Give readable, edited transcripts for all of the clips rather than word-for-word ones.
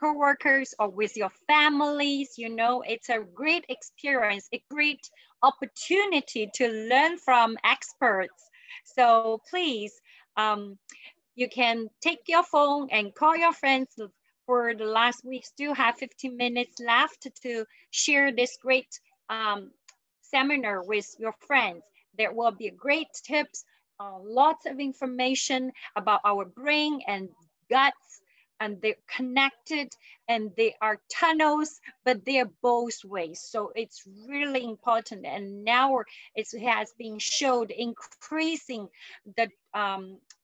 coworkers or with your families. You know, it's a great experience, a great opportunity to learn from experts. So please, you can take your phone and call your friends. For the last, we still have 15 minutes left to share this great seminar with your friends. There will be great tips, lots of information about our brain and guts, and they're connected and they are tunnels, but they're both ways. So it's really important. And now it has been showed increasing the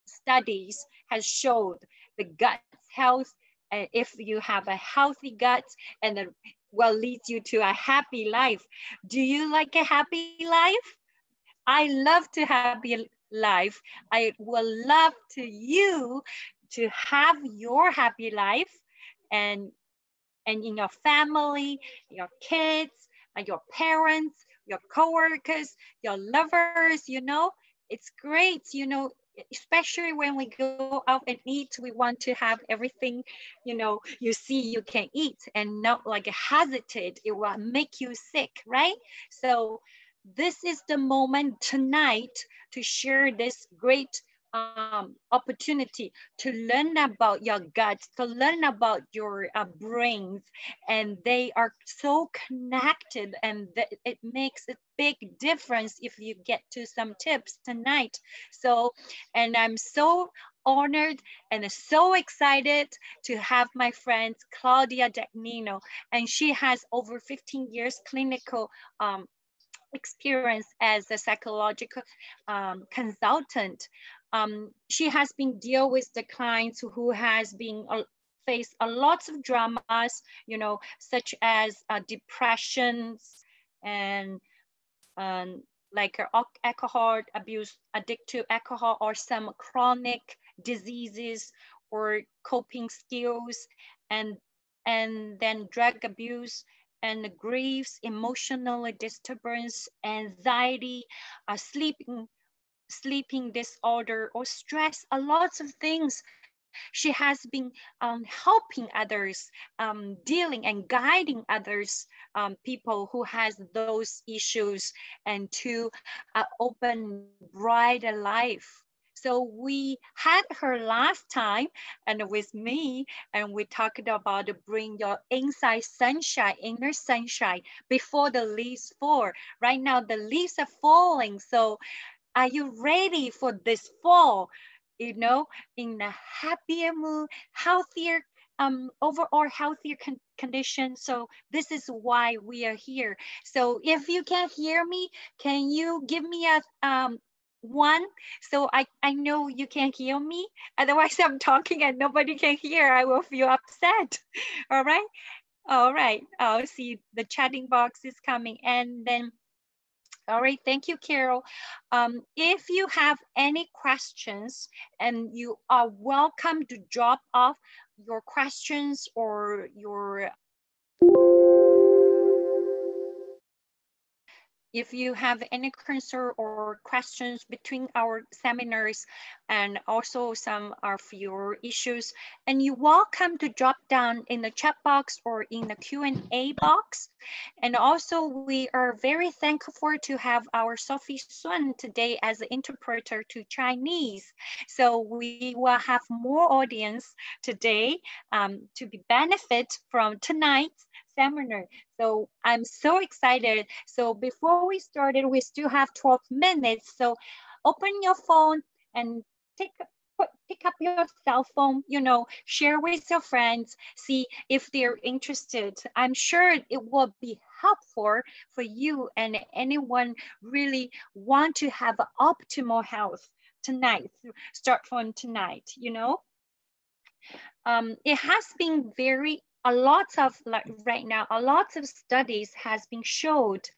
studies has showed the gut health. If you have a healthy gut, and it will lead you to a happy life. Do you like a happy life? I love to happy life. I will love to you to have your happy life, and in your family, your kids, and your parents, your coworkers, your lovers, you know, it's great, you know, especially when we go out and eat, we want to have everything, you know, you see you can eat and not like hesitate, it will make you sick, right? So this is the moment tonight to share this great opportunity to learn about your gut, to learn about your brains, and they are so connected, and it makes a big difference if you get to some tips tonight. So, and I'm so honored and so excited to have my friend Claudia Dagnino, and she has over 15 years clinical experience as a psychological consultant. She has been deal with the clients who has been faced a lot of dramas, you know, such as depressions and like alcohol abuse, addicted to alcohol, or some chronic diseases or coping skills, and then drug abuse and griefs, emotional disturbance, anxiety, sleeping disorder, or stress, a lot of things. She has been helping others, dealing and guiding others, people who has those issues, and to open brighter life. So we had her last time and with me, and we talked about bring your inside sunshine, inner sunshine before the leaves fall. Right now the leaves are falling. So are you ready for this fall? You know, in a happier mood, healthier, overall healthier condition. So this is why we are here. So if you can hear me, can you give me a one? So I know you can hear me. Otherwise I'm talking and nobody can hear. I will feel upset. All right. All right. I'll see the chatting box is coming, and then all right, thank you, Carol. If you have any questions, and you are welcome to drop off your questions or your if you have any concern or questions between our seminars, and also some of your issues, and you're welcome to drop down in the chat box or in the Q&A box. And also we are very thankful to have our Sophie Sun today as an interpreter to Chinese. So we will have more audience today to be benefit from tonight's seminar. So I'm so excited. So before we started, we still have 12 minutes. So open your phone and pick up your cell phone, you know, share with your friends, see if they're interested. I'm sure it will be helpful for you and anyone really want to have optimal health tonight, start from tonight, you know. It has been a lot of, like right now, a lot of studies has been showed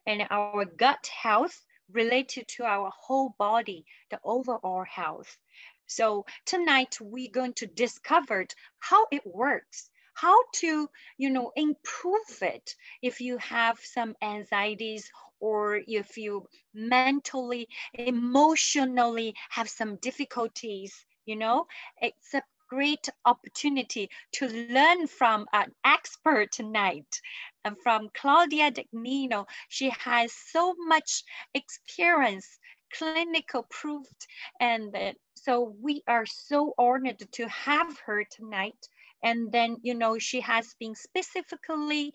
in our gut health related to our whole body, the overall health. So tonight we're going to discover how it works, how to, you know, improve it if you have some anxieties, or if you mentally, emotionally have some difficulties, you know. It's a great opportunity to learn from an expert tonight, and from Claudia Dagnino. She has so much experience, clinical proved, and so we are so honored to have her tonight. And then, you know, she has been specifically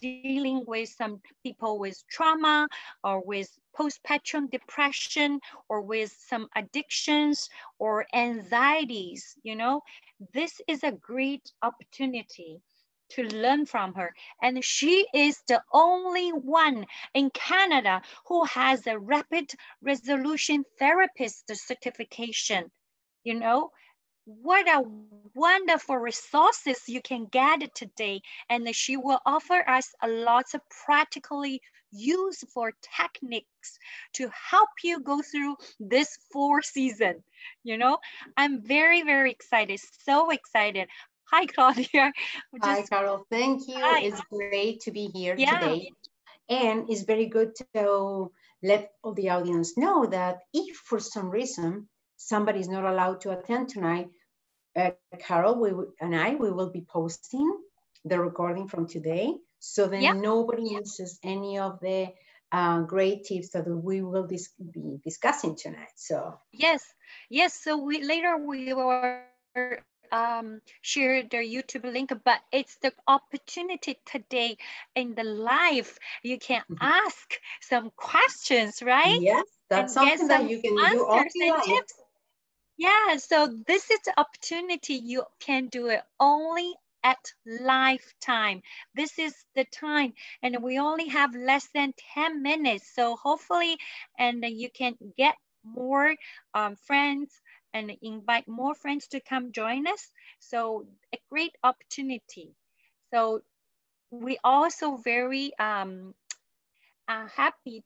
dealing with some people with trauma or with postpartum depression or with some addictions or anxieties, you know. This is a great opportunity to learn from her. And she is the only one in Canada who has a rapid resolution therapist certification. You know, what a wonderful resources you can get today. And she will offer us a lot of practically useful techniques to help you go through this fall season. You know, I'm very, very excited, so excited. Hi, Claudia. Hi, Carol. Thank you. Hi. It's great to be here Yeah. today. And it's very good to let all the audience know that if for some reason somebody is not allowed to attend tonight, Carol and I, we will be posting the recording from today. So then nobody misses any of the great tips that we will be discussing tonight. So yes. So later we will share their YouTube link, but it's the opportunity today in the live. You can ask some questions, right? Yes, that's And get something some that you can do all answers and tips. Yeah, so this is the opportunity. You can do it only at lifetime. This is the time, and we only have less than 10 minutes. So hopefully, and you can get more friends and invite more friends to come join us. So a great opportunity. So we also very happy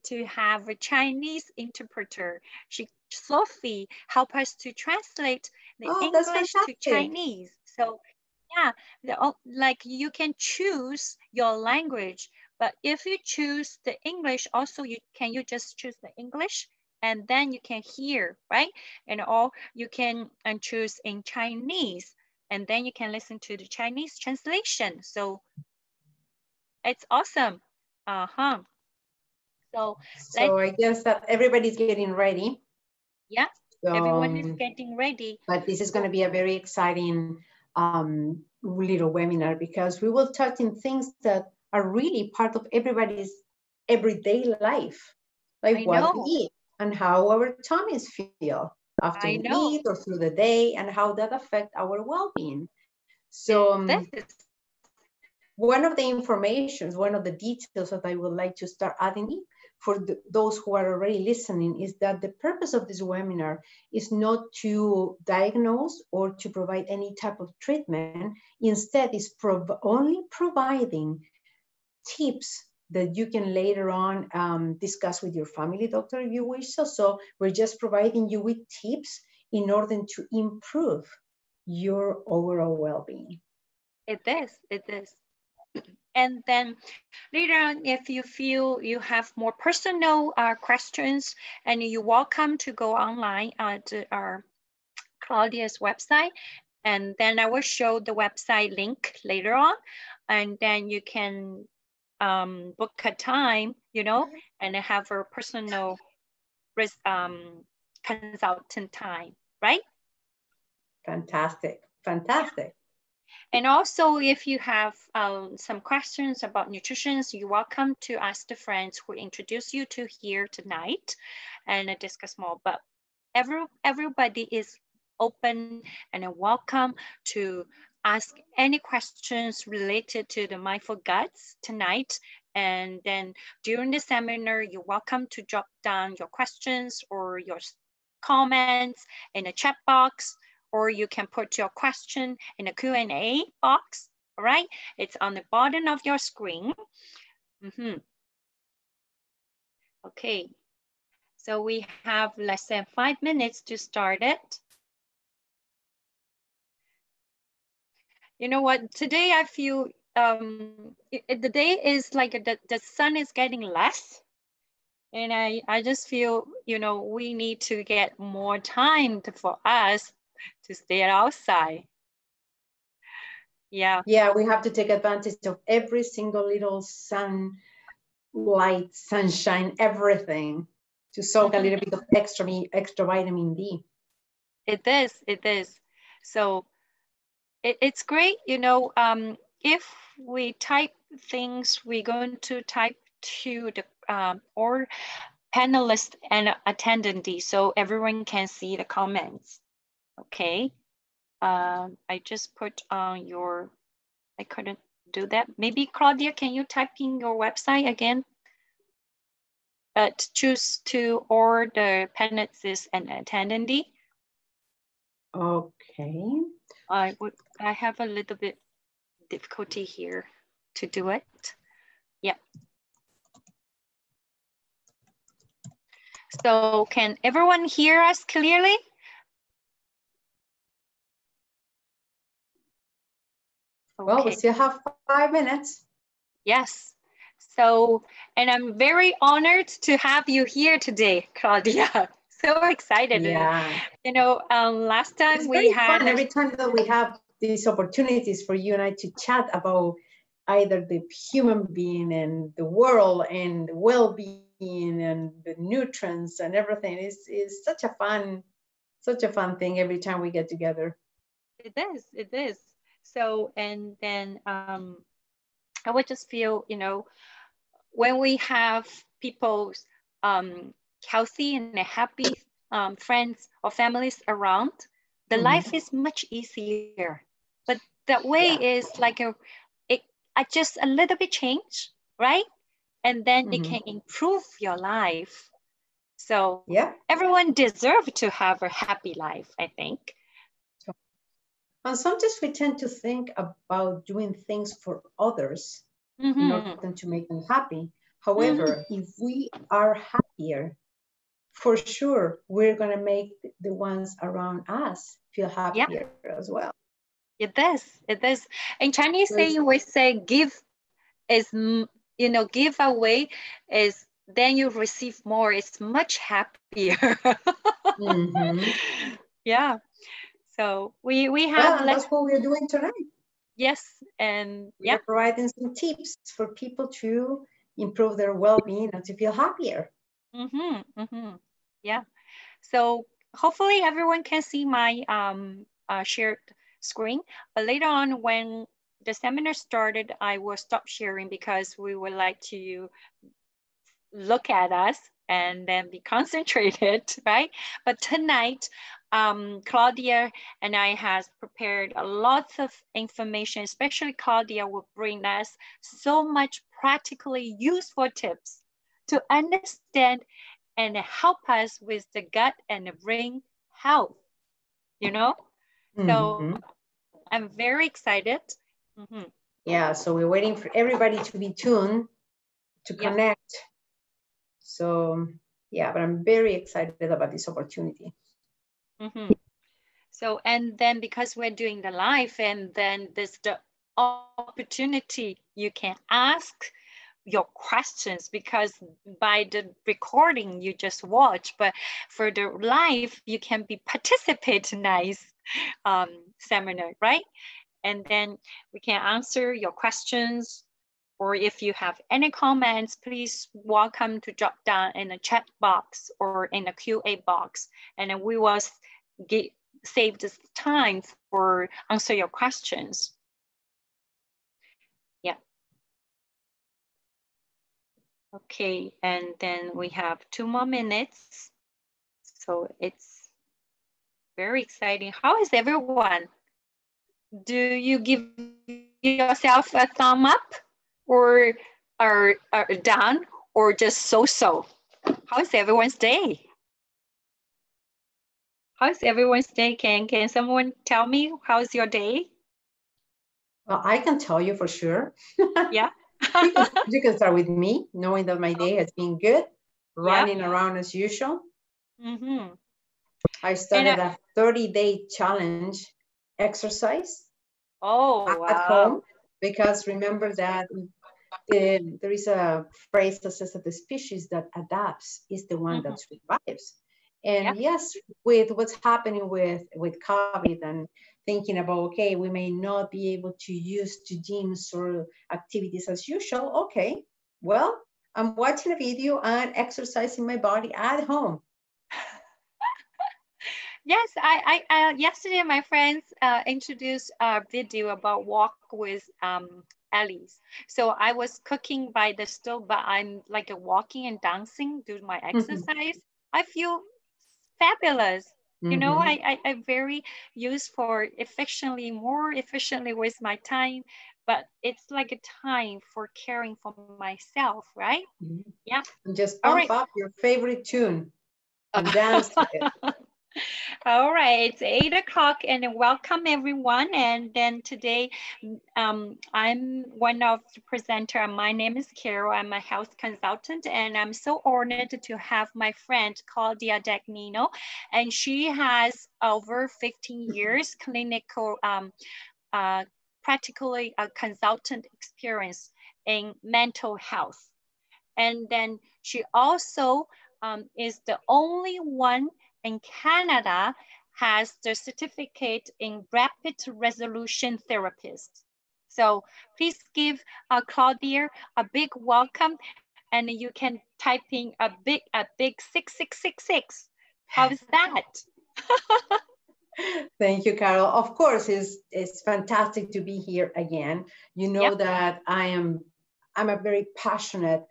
to have a Chinese interpreter. Sophie help us to translate the English to Chinese. So yeah, like you can choose your language, but if you choose the English, also you just choose the English, and then you can hear, right? And or you can choose in Chinese, and then you can listen to the Chinese translation. So it's awesome. So I guess that everybody's getting ready. Yeah, so, everyone is getting ready. But this is going to be a very exciting little webinar, because we will touch in things that are really part of everybody's everyday life, like what we eat and how our tummies feel after we eat or through the day, and how that affects our well-being. So one of the informations, one of the details that I would like to start adding for those who are already listening is that the purpose of this webinar is not to diagnose or to provide any type of treatment. Instead, it's only providing tips that you can later on discuss with your family doctor if you wish so. So we're just providing you with tips in order to improve your overall well-being. It is. And then later on, if you feel you have more personal questions, and you're welcome to go online to our Claudia's website, and then I will show the website link later on, and then you can book a time, you know, and have a personal consultant time, right? Fantastic. And also, if you have some questions about nutrition, you're welcome to ask the friends who introduce you to here tonight and discuss more. But everybody is open and welcome to ask any questions related to the Mindful Guts tonight. And then during the seminar, you're welcome to drop down your questions or your comments in the chat box, or you can put your question in the Q&A box, all right? It's on the bottom of your screen. Okay, so we have less than 5 minutes to start it. You know what, today I feel the day is like the sun is getting less. And I just feel, you know, we need to get more time for us to stay outside, Yeah. Yeah, we have to take advantage of every single little sunlight, sunshine, everything to soak a little bit of extra vitamin D. It is. It is. So it's great, you know, if we type things, we're going to type to the or panelist and attendee so everyone can see the comments. Okay. I just put on your, I couldn't do that. Maybe Claudia, can you type in your website again? Choose to or the panelist and attendee. Okay. I have a little bit difficulty here to do it. Yeah. So can everyone hear us clearly? Okay. Well, we still have 5 minutes. Yes. So, and I'm very honored to have you here today, Claudia. So excited. Yeah. You know, last time it's we had fun every time that we have these opportunities for you and I to chat about either the human being and the world and the well-being and the nutrients and everything. Is such a fun thing every time we get together. It is. So, and then I would just feel, you know, when we have people healthy and happy friends or families around, the life is much easier. But that way is like just a little bit change, right? And then it can improve your life. So yeah, everyone deserves to have a happy life, I think. And sometimes we tend to think about doing things for others in order to make them happy. However, if we are happier, for sure, we're going to make the ones around us feel happier as well. It does. It does. In Chinese saying, we say give is, you know, give away is then you receive more. It's much happier. Yeah. So we have. Well, that's what we're doing tonight. Yes, and we're providing some tips for people to improve their well-being and to feel happier. Yeah. So hopefully everyone can see my shared screen. But later on, when the seminar started, I will stop sharing because we would like to look at us and then be concentrated, right? But tonight, Claudia and I has prepared a lot of information, especially Claudia will bring us so much practically useful tips to understand and help us with the gut and the brain health, you know? So I'm very excited. Yeah, so we're waiting for everybody to be tuned to connect. So yeah, but I'm very excited about this opportunity. So, and then because we're doing the live, and then there's the opportunity you can ask your questions, because by the recording you just watch, but for the live you can be participate in nice seminar, right? And then we can answer your questions, or if you have any comments, please welcome to drop down in the chat box or in the QA box, and then we will save this time for answer your questions. Yeah. Okay, and then we have 2 more minutes. So it's very exciting. How is everyone? Do you give yourself a thumb up or are down or just so-so? How is everyone's day? How's everyone's day? Can someone tell me how's your day? Well, I can tell you for sure. Yeah. you can start with me, knowing that my day has been good, running around as usual. I started a 30-day challenge exercise at home, because remember that there is a phrase that says that the species that adapts is the one that survives. And yes, with what's happening with COVID and thinking about, okay, we may not be able to use to gyms or activities as usual. Okay, well, I'm watching a video and exercising my body at home. Yes, I yesterday my friends introduced a video about walk with Ellie's. So I was cooking by the stove, but I'm like walking and dancing, doing my exercise. I feel fabulous. You know, I very use for efficiently, more efficiently with my time, but it's like a time for caring for myself, right? Yeah. And just All pump right. up your favorite tune and dance to it. All right, it's 8 o'clock and welcome everyone. And then today, I'm one of the presenter. My name is Carol. I'm a health consultant and I'm so honored to have my friend Claudia Dagnino. And she has over 15 years clinical, practically a consultant experience in mental health. And then she also is the only one in Canada has the certificate in rapid resolution therapist. So please give Claudia a big welcome, and you can type in a big 6666. How's that? Thank you, Carol. Of course, it's fantastic to be here again. You know that I'm a very passionate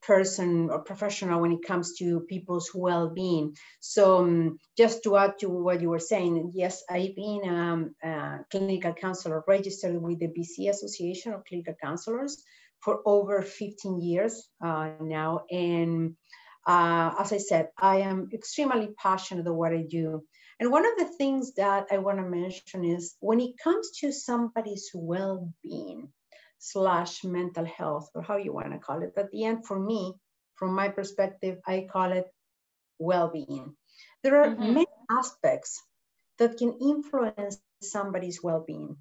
person or professional when it comes to people's well-being. So just to add to what you were saying, yes, I've been a clinical counselor registered with the BC Association of Clinical Counselors for over 15 years now. And as I said, I am extremely passionate about what I do. And one of the things that I want to mention is when it comes to somebody's well-being / mental health, or how you want to call it, at the end, for me, from my perspective, I call it well-being. There are many aspects that can influence somebody's well-being.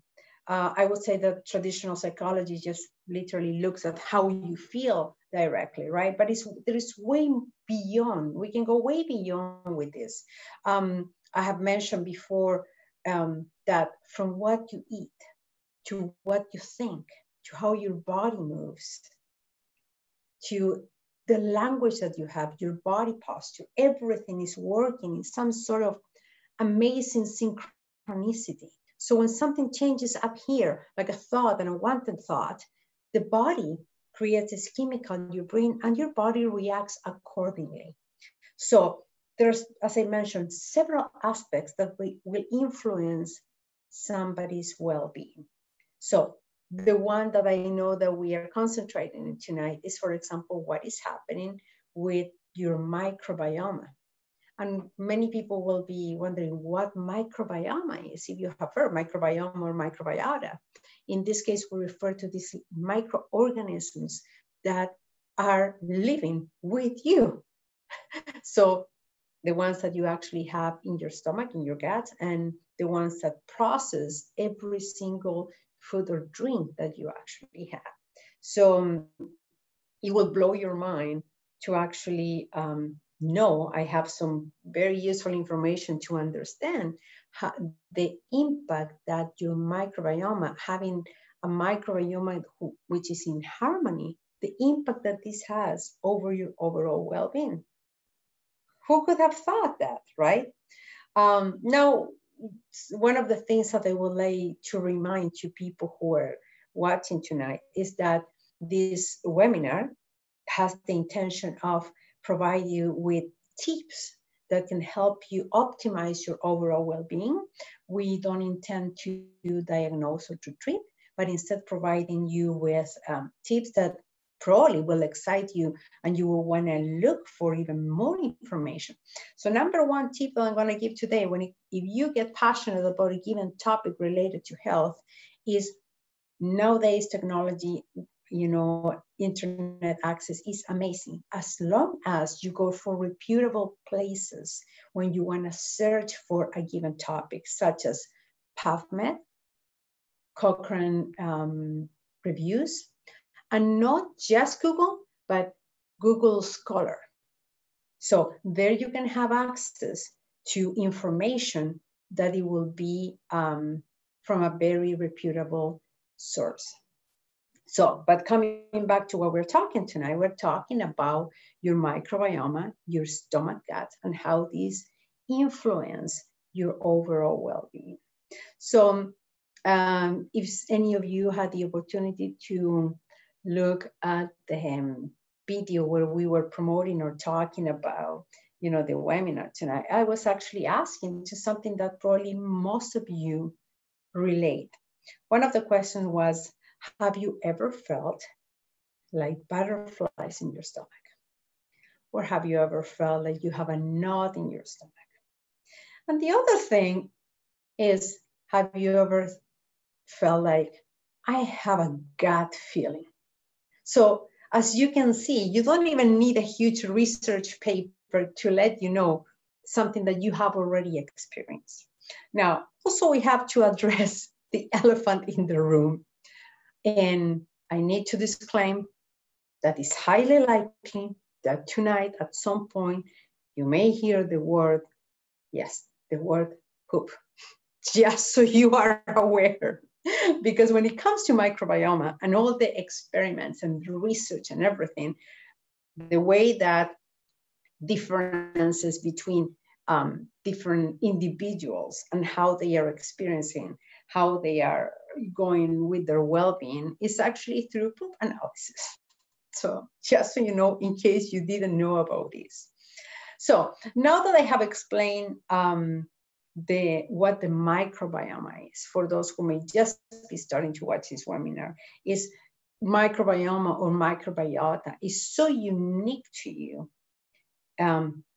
I would say that traditional psychology just literally looks at how you feel directly, right? But there is way beyond. We can go way beyond with this. I have mentioned before that from what you eat to what you think, to how your body moves, to the language that you have, your body posture, everything is working in some sort of amazing synchronicity. So when something changes up here, like a thought, an unwanted thought, the body creates this chemical in your brain and your body reacts accordingly. So there's, as I mentioned, several aspects that will influence somebody's well-being. So the one that I know that we are concentrating on tonight is, for example, what is happening with your microbiome. And many people will be wondering what microbiome is. If you have heard microbiome or microbiota, in this case, we refer to these microorganisms that are living with you. So the ones that you actually have in your stomach, in your gut, and the ones that process every single food or drink that you actually have. So it will blow your mind to actually know. I have some very useful information to understand the impact that your microbiome, having a microbiome which is in harmony, the impact that this has over your overall well-being. Who could have thought that, right? Now, one of the things that I would like to remind to people who are watching tonight is that this webinar has the intention of providing you with tips that can help you optimize your overall well-being. We don't intend to diagnose or to treat, but instead providing you with tips that probably will excite you and you will want to look for even more information. So number one tip that I'm going to give today, if you get passionate about a given topic related to health, is nowadays technology, internet access is amazing. As long as you go for reputable places when you want to search for a given topic, such as PubMed, Cochrane reviews, and not just Google, but Google Scholar. So there you can have access to information that it will be from a very reputable source. So, but coming back to what we're talking tonight, we're talking about your microbiome, your stomach gut, and how these influence your overall well-being. So if any of you had the opportunity to look at the video where we were promoting or talking about, you know, the webinar tonight, I was actually asking to something that probably most of you relate. One of the questions was, have you ever felt like butterflies in your stomach? Or have you ever felt like you have a knot in your stomach? And the other thing is, have you ever felt like, I have a gut feeling? So as you can see, you don't even need a huge research paper to let you know something that you have already experienced. Now, also we have to address the elephant in the room. And I need to disclaim that it's highly likely that tonight at some point you may hear the word, yes, the word poop, just so you are aware. Because when it comes to microbiome and all the experiments and research and everything, the way that differences between different individuals and how they are experiencing, how they are going with their well-being is actually through poop analysis. So just so you know, in case you didn't know about this. So now that I have explained what the microbiome is, for those who may just be starting to watch this webinar, is microbiome or microbiota is so unique to you,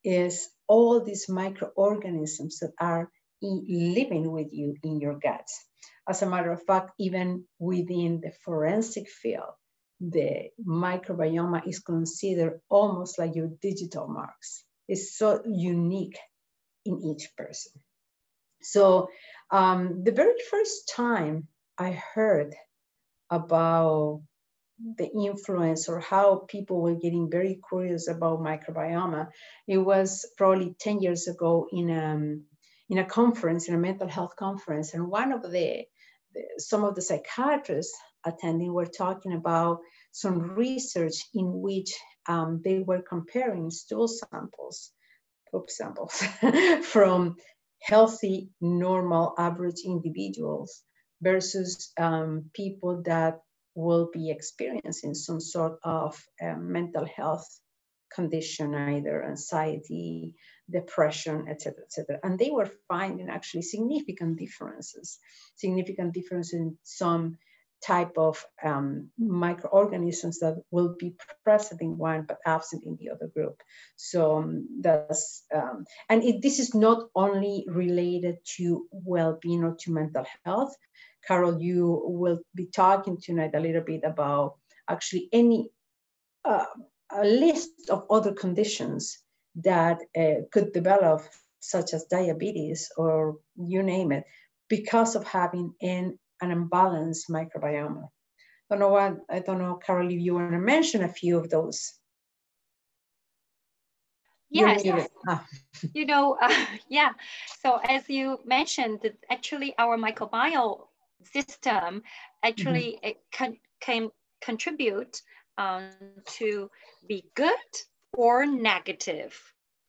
is all these microorganisms that are living with you in your guts. As a matter of fact, even within the forensic field, the microbiome is considered almost like your digital marks. It's so unique in each person. So the very first time I heard about the influence or how people were getting very curious about microbiome, it was probably 10 years ago in a conference, in a mental health conference. And one of some of the psychiatrists attending were talking about some research in which they were comparing stool samples, poop samples from healthy, normal, average individuals versus people that will be experiencing some sort of mental health condition, either anxiety, depression, etc., etc. And they were finding actually significant differences in some type of microorganisms that will be present in one but absent in the other group. So that's, this is not only related to well-being or to mental health. Carol, you will be talking tonight a little bit about actually a list of other conditions that could develop, such as diabetes or you name it, because of having an imbalanced microbiome. I don't know, Carol, if you want to mention a few of those. Yes. You know, yeah. So as you mentioned, actually our microbiome system actually it can contribute to be good or negative,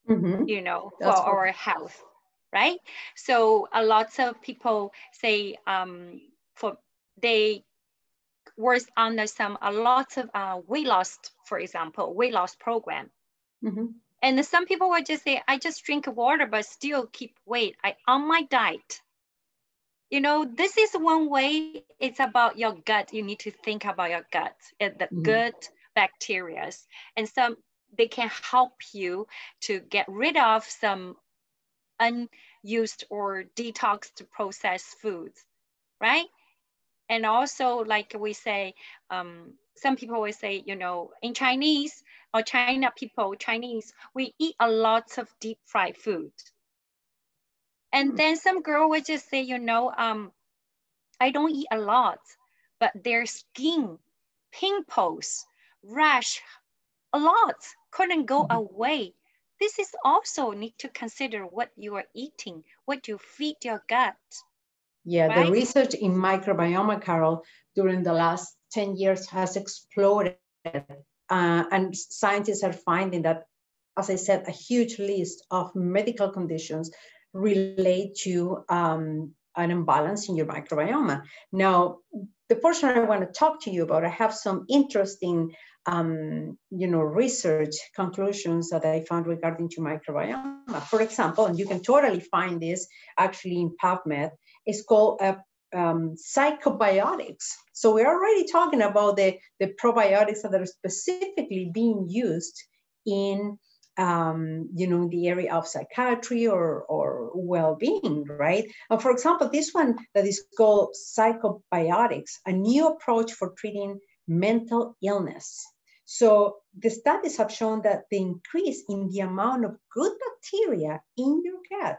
you know, for our health, right? So a lot of people say they work under a lot of weight loss, for example, weight loss program. And some people would just say, I just drink water, but still keep weight. On my diet. You know, this is one way. It's about your gut. You need to think about your gut and the good bacteria. And they can help you to get rid of some unused or detoxed processed foods, right? And also, like we say, some people will say, you know, in Chinese, or Chinese, we eat a lot of deep fried food. And then some girl would just say, you know, I don't eat a lot, but their skin, pimples, rash, a lot couldn't go away. This is also need to consider what you are eating, what you feed your gut. Yeah, right? the research in microbiome, Carol, during the last 10 years has exploded. And scientists are finding that, as I said, a huge list of medical conditions relate to an imbalance in your microbiome. Now, the portion I want to talk to you about, I have some interesting research conclusions that I found regarding to microbiome. For example, and you can totally find this actually in PubMed, it's called psychobiotics. So we're already talking about the probiotics that are specifically being used in the area of psychiatry or well-being, right? And for example, this one that is called psychobiotics, a new approach for treating mental illness. So the studies have shown that the increase in the amount of good bacteria in your gut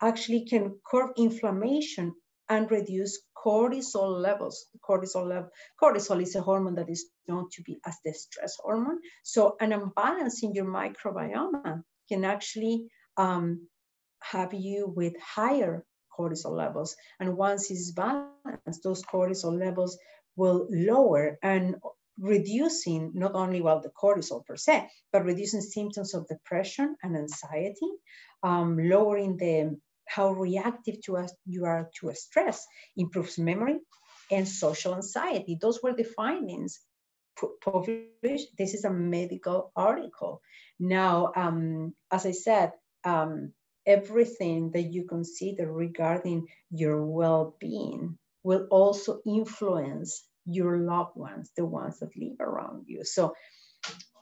actually can curb inflammation and reduce cortisol levels. Cortisol is a hormone that is known to be as the stress hormone. So an imbalance in your microbiome can actually have you with higher cortisol levels. And once it's balanced, those cortisol levels will lower and reducing not only the cortisol per se, but reducing symptoms of depression and anxiety, lowering how reactive you are to a stress, improves memory and social anxiety. Those were the findings published. This is a medical article. Now, as I said, everything that you consider regarding your well-being will also influence your loved ones, the ones that live around you. So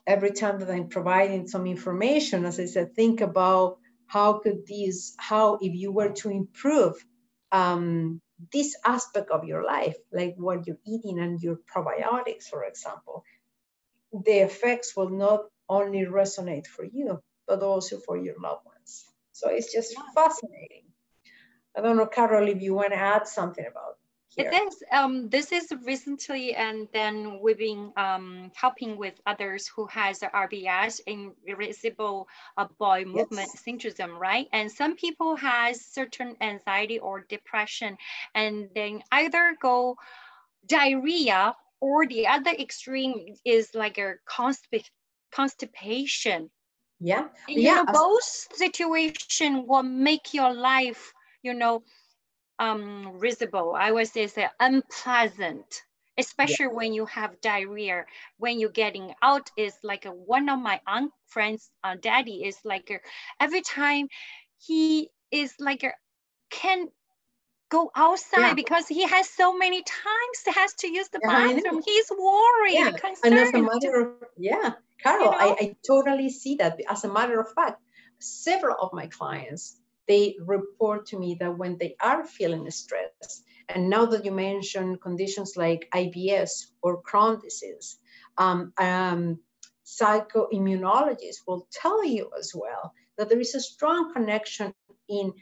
every time that I'm providing some information, as I said, think about how if you were to improve this aspect of your life, like what you're eating and your probiotics, for example, the effects will not only resonate for you, but also for your loved ones. So it's just fascinating. I don't know, Carol, if you want to add something about here. It is. This is recently, and then we've been helping with others who has RBS, irascible bowel movement syndrome, right? And some people has certain anxiety or depression, and then either go diarrhea, or the other extreme is like a constipation. Yeah. Both situation will make your life, risible. I would say unpleasant, especially when you have diarrhea. When you're getting out, is like one of my aunt friends' daddy is like every time he is like can go outside because he has so many times has to use the bathroom. He's worried, concerned. And as a matter of, Carol, I totally see that. As a matter of fact, several of my clients, they report to me that when they are feeling stressed, and now that you mentioned conditions like IBS or Crohn's disease, psychoimmunologists will tell you as well that there is a strong connection in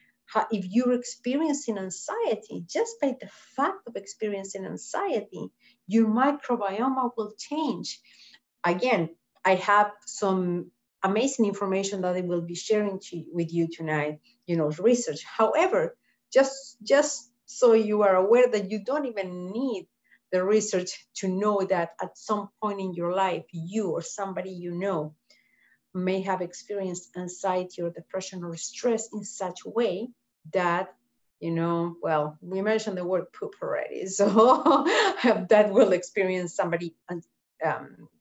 if you're experiencing anxiety, just by the fact of experiencing anxiety, your microbiome will change. Again, I have some amazing information that I will be sharing with you tonight, research. However, just so you are aware that you don't even need the research to know that at some point in your life, you or somebody you know may have experienced anxiety or depression or stress in such a way that, we mentioned the word poop already. So that will experience somebody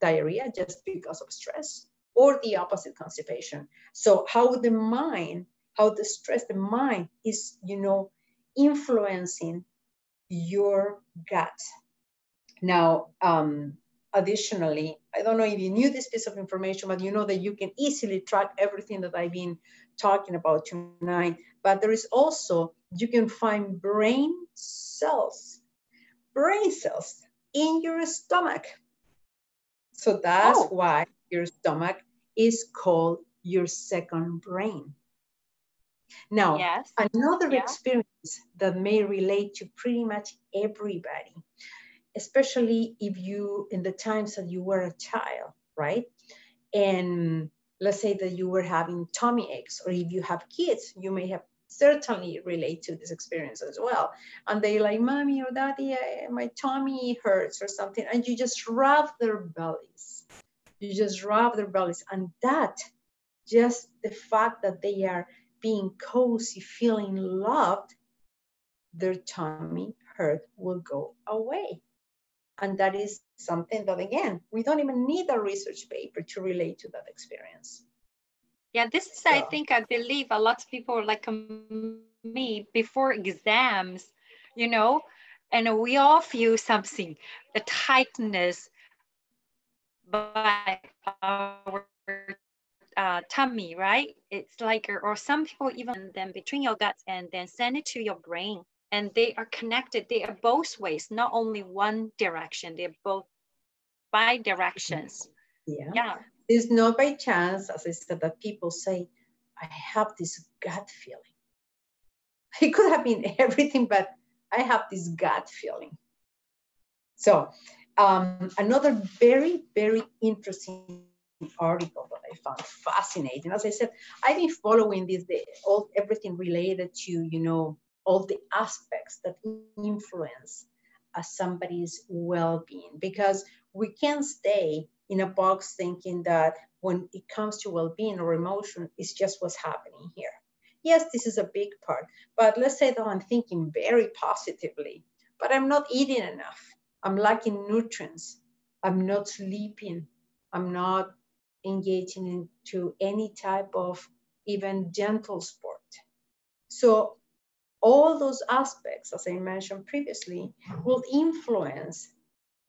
diarrhea just because of stress, or the opposite, constipation. So how the stress, the mind is, influencing your gut. Now, additionally, I don't know if you knew this piece of information, but you know that you can easily track everything that I've been talking about tonight. But there is also, you can find brain cells in your stomach. So that's why your stomach is called your second brain. Now, another experience that may relate to pretty much everybody, especially if in the times that you were a child, right? And let's say that you were having tummy aches, or if you have kids, you may have certainly relate to this experience as well. And they like, mommy or daddy, my tummy hurts or something. And you just rub their bellies. You just rub their bellies. And that, just the fact that they are being cozy, feeling loved, their tummy hurt will go away. And that is something that, again, we don't even need a research paper to relate to that experience. Yeah, this is, so, I believe a lot of people like me before exams, you know, and we all feel something, the tightness by our tummy, right? It's like, or some people even then between your guts and then send it to your brain. And they are connected. They are both ways, not only one direction. They're both bi-directions. Yeah. It's not by chance, as I said, that people say, I have this gut feeling. It could have been everything, but I have this gut feeling. So another very, very interesting article that I found fascinating. As I said, I've been following this, everything related to, you know, all the aspects that influence somebody's well-being, because we can't stay in a box thinking that when it comes to well-being or emotion, it's just what's happening here. Yes, this is a big part, but let's say that I'm thinking very positively, but I'm not eating enough. I'm lacking nutrients. I'm not sleeping. I'm not engaging into any type of even gentle sport. So all those aspects, as I mentioned previously, will influence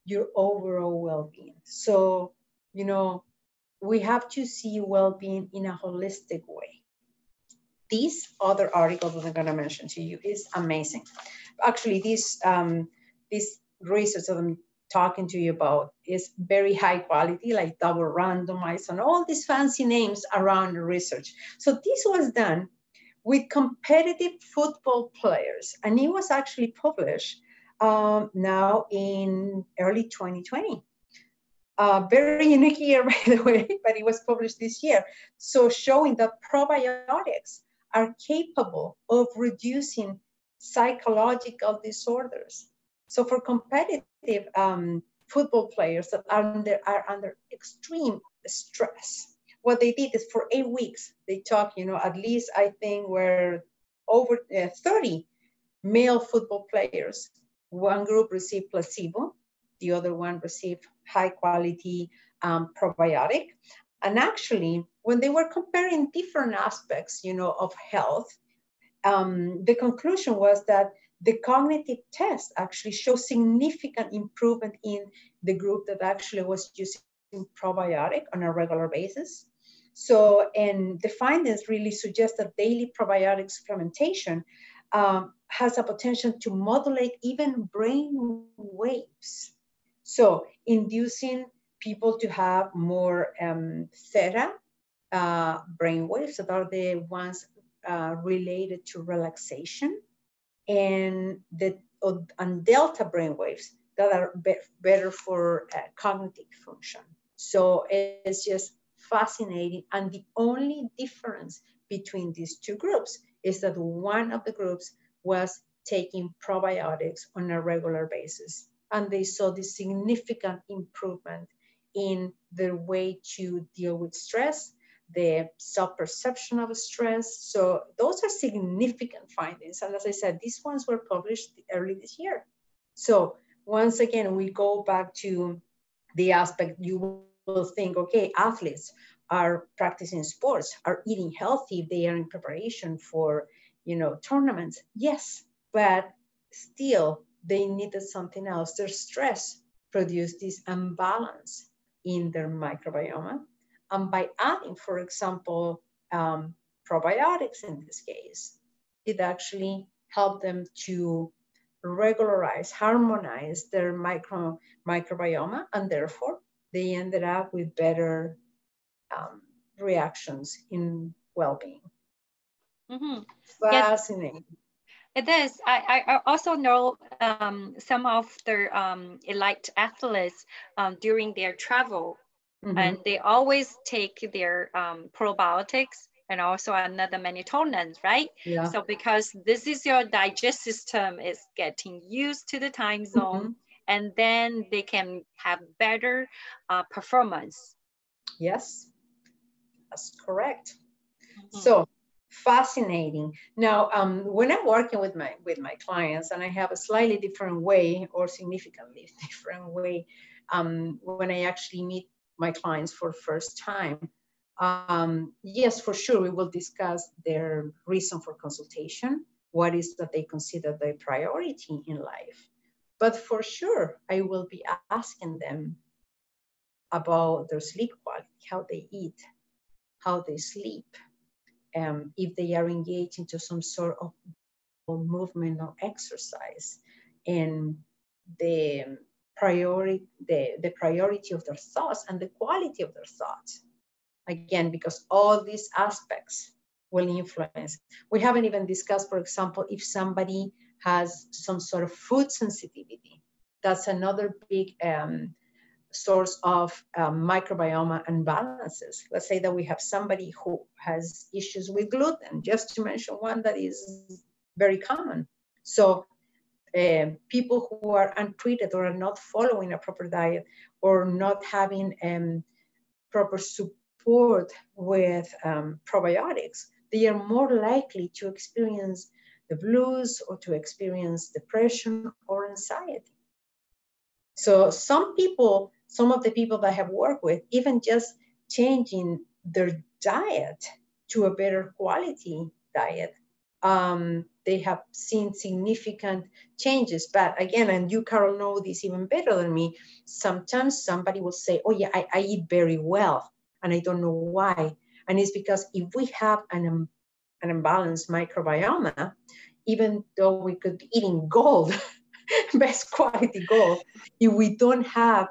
your overall well-being. So, you know, we have to see well-being in a holistic way. This other article that I'm going to mention to you is amazing. Actually, this research that I'm talking to you about is very high quality, like double randomized and all these fancy names around the research. So this was done with competitive football players, and it was actually published now in early 2020. Very unique year, by the way, but it was published this year. So showing that probiotics are capable of reducing psychological disorders. So for competitive football players that are under extreme stress, what they did is for 8 weeks, they took, you know, at least I think were over 30 male football players. One group received placebo, the other one received high quality probiotic. And actually, when they were comparing different aspects, you know, of health, the conclusion was that the cognitive test actually showed significant improvement in the group that actually was using probiotic on a regular basis. So, and the findings really suggest that daily probiotic supplementation has a potential to modulate even brain waves. So, inducing people to have more theta brain waves that are the ones related to relaxation, and delta brain waves that are better for cognitive function. So it's just fascinating. And the only difference between these two groups is that one of the groups was taking probiotics on a regular basis, and they saw this significant improvement in their way to deal with stress, the self-perception of stress. So those are significant findings. And as I said, these ones were published early this year. So once again, we go back to the aspect, you will think, okay, athletes are practicing sports, are eating healthy, they are in preparation for, you know, tournaments. Yes, but still they needed something else. Their stress produced this imbalance in their microbiome. And by adding, for example, probiotics in this case, it actually helped them to regularize, harmonize their microbiome, and therefore they ended up with better reactions in well-being. Mm-hmm. Fascinating. Yes. It is. I also know some of the elite athletes during their travel, mm-hmm. and they always take their probiotics and also another melatonin, right? Yeah. So because this is your digestive system is getting used to the time zone, and then they can have better performance. Yes, that's correct. So fascinating. Now, when I'm working with my clients, and I have a slightly different way, or significantly different way, when I actually meet my clients for the first time, yes, for sure, we will discuss their reason for consultation, what is that they consider their priority in life. But for sure, I will be asking them about their sleep quality, how they eat, how they sleep, if they are engaged into some sort of movement or exercise, and the the priority of their thoughts and the quality of their thoughts. Again, because all these aspects will influence. We haven't even discussed, for example, if somebody has some sort of food sensitivity. That's another big source of microbiome imbalances. Let's say that we have somebody who has issues with gluten, just to mention one that is very common. So people who are untreated or are not following a proper diet, or not having proper support with probiotics, they are more likely to experience the blues, or to experience depression or anxiety. So some of the people that I have worked with, even just changing their diet to a better quality diet, they have seen significant changes. But again, and you, Carol, know this even better than me, sometimes somebody will say, oh yeah, I eat very well, and I don't know why. And it's because if we have an imbalanced microbiome, even though we could be eating gold, best quality gold, if we don't have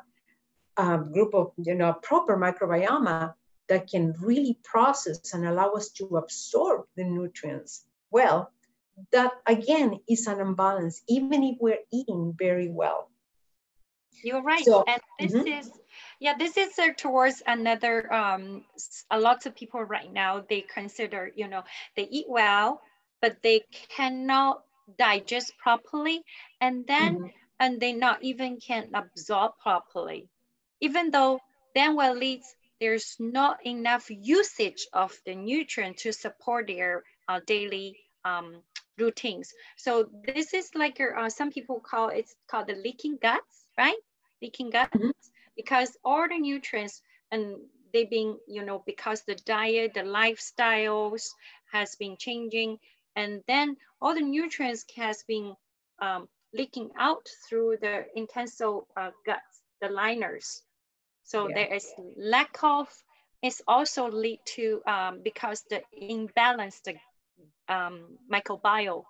a group of proper microbiome that can really process and allow us to absorb the nutrients well, that again is an imbalance, even if we're eating very well. You're right. So, and this is towards another a lot of people right now, they consider, they eat well, but they cannot digest properly, and then and they not even can absorb properly, even though then what leads, there's not enough usage of the nutrient to support their daily routines. So this is like some people call called the leaking guts, right? Leaking guts, because all the nutrients, and they being, because the diet, the lifestyles has been changing, and then all the nutrients has been leaking out through the intestinal guts, the liners. So there is lack of, it's also lead to because the imbalanced microbiome.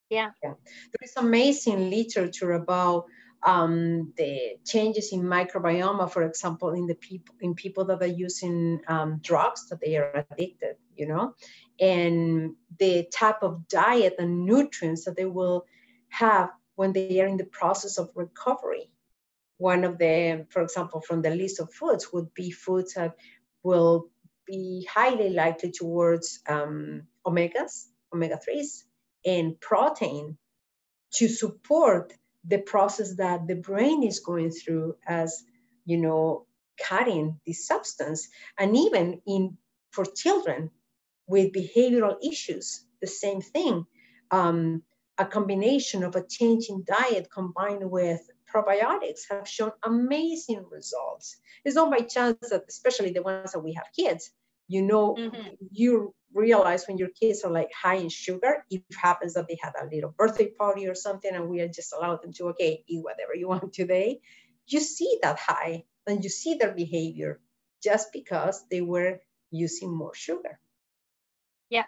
Yeah. There is amazing literature about the changes in microbiome, for example, in people that are using drugs, that they are addicted, and the type of diet and nutrients that they will have when they are in the process of recovery. One of the, for example, from the list of foods would be foods that will be highly likely towards omega-3s, and protein, to support the process that the brain is going through as, cutting this substance. And even for children with behavioral issues, the same thing. A combination of a change in diet combined with probiotics have shown amazing results. It's not by chance that, especially the ones that we have kids, you realize when your kids are like high in sugar, if it happens that they had a little birthday party or something, and we are just allowed them to, okay, eat whatever you want today, you see that high, and you see their behavior just because they were using more sugar. Yeah,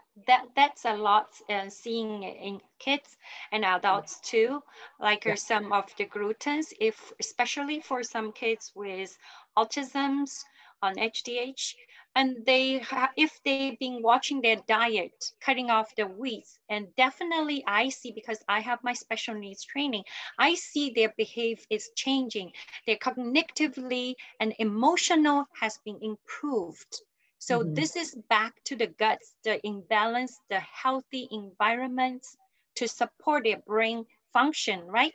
that's a lot, seeing in kids and adults too, like some of the glutens, especially for some kids with autisms on HDH, and if they've been watching their diet, cutting off the wheats, and definitely I see, because I have my special needs training, I see their behavior is changing. Their cognitively and emotional has been improved. So this is back to the guts, the imbalance, the healthy environments to support their brain function, right?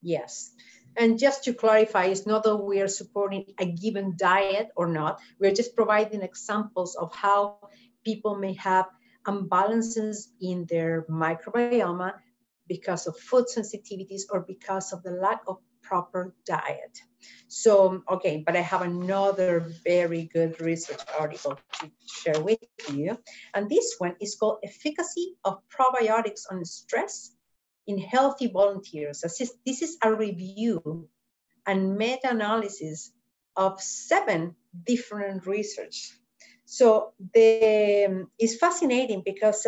Yes. And just to clarify, it's not that we are supporting a given diet or not. We're just providing examples of how people may have imbalances in their microbiome because of food sensitivities or because of the lack of proper diet. So, okay, but I have another very good research article to share with you. And this one is called Efficacy of Probiotics on Stress in Healthy Volunteers. This is a review and meta-analysis of 7 different research. So it's fascinating because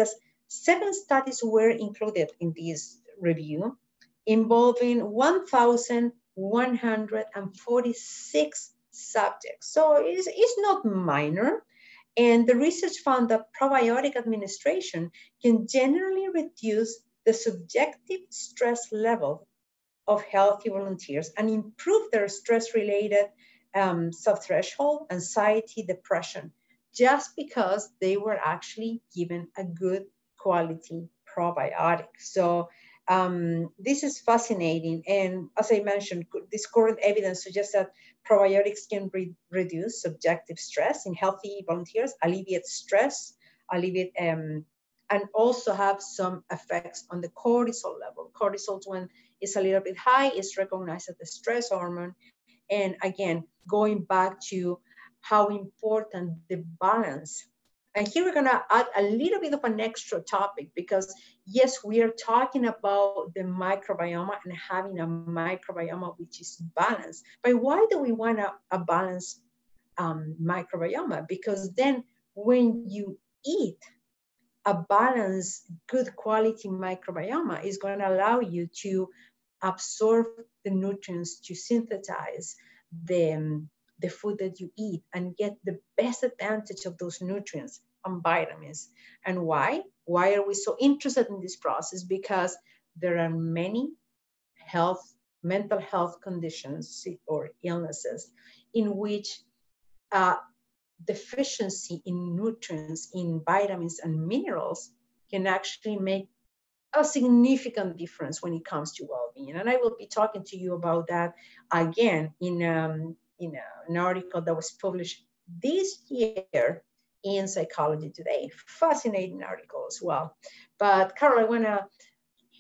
7 studies were included in this review involving 1,146 subjects. So it's not minor. And the research found that probiotic administration can generally reduce the subjective stress level of healthy volunteers and improve their stress-related sub-threshold, anxiety, depression, just because they were actually given a good quality probiotic. So this is fascinating. And as I mentioned, this current evidence suggests that probiotics can reduce subjective stress in healthy volunteers, alleviate stress, alleviate and also have some effects on the cortisol level. Cortisol, when it's a little bit high, is recognized as the stress hormone. And again, going back to how important the balance. And here we're gonna add a little bit of an extra topic because yes, we are talking about the microbiome and having a microbiome which is balanced. But why do we want a balanced microbiome? Because then when you eat a balanced, good quality microbiome is going to allow you to absorb the nutrients, to synthesize the food that you eat and get the best advantage of those nutrients and vitamins. And why? Why are we so interested in this process? Because there are many mental health conditions or illnesses in which deficiency in nutrients, in vitamins and minerals can actually make a significant difference when it comes to well-being. And I will be talking to you about that again in an article that was published this year in Psychology Today. Fascinating article as well. But Carol, I want to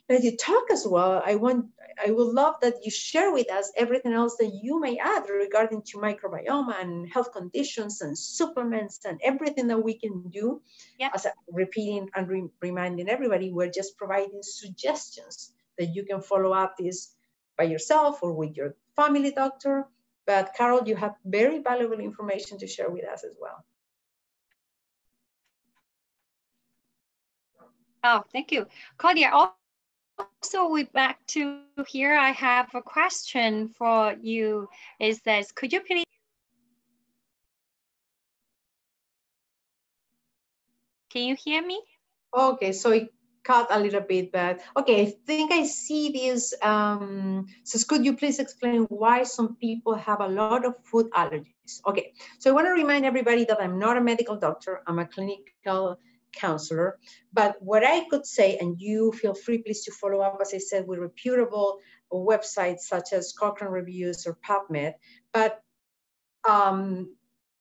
let you talk as well. I would love that you share with us everything else that you may add regarding to microbiome and health conditions and supplements and everything that we can do. Yeah. As repeating and reminding everybody, we're just providing suggestions that you can follow up this by yourself or with your family doctor. But Carol, you have very valuable information to share with us as well. Oh, thank you, Claudia. Also, we're back to here. I have a question for you. Is this, could you please? Can you hear me? Okay, so it cut a little bit, but okay, I think I see this. So could you please explain why some people have a lot of food allergies? Okay, so I want to remind everybody that I'm not a medical doctor. I'm a clinical counselor, but what I could say, and you feel free please to follow up, as I said, with reputable websites such as Cochrane Reviews or PubMed, but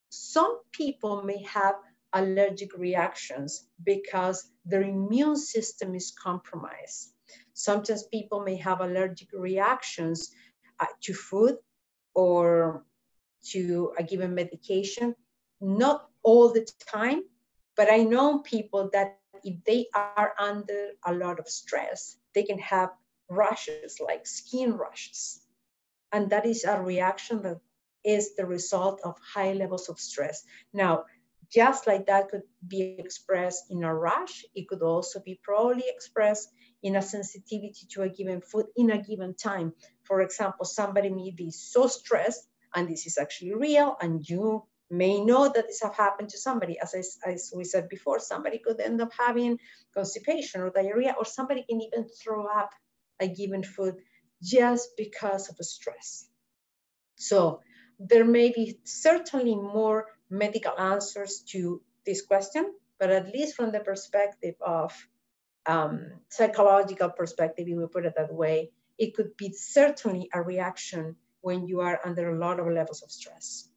some people may have allergic reactions because their immune system is compromised. Sometimes people may have allergic reactions to food or to a given medication, not all the time, but I know people that if they are under a lot of stress, they can have rashes like skin rashes. And that is a reaction that is the result of high levels of stress. Now, just like that could be expressed in a rash, it could also be probably expressed in a sensitivity to a given food in a given time. For example, somebody may be so stressed, and this is actually real, and you may know that this have happened to somebody. As we said before, somebody could end up having constipation or diarrhea, or somebody can even throw up a given food just because of the stress. So there may be certainly more medical answers to this question, but at least from the perspective of psychological perspective, if we put it that way, it could be certainly a reaction when you are under a lot of levels of stress.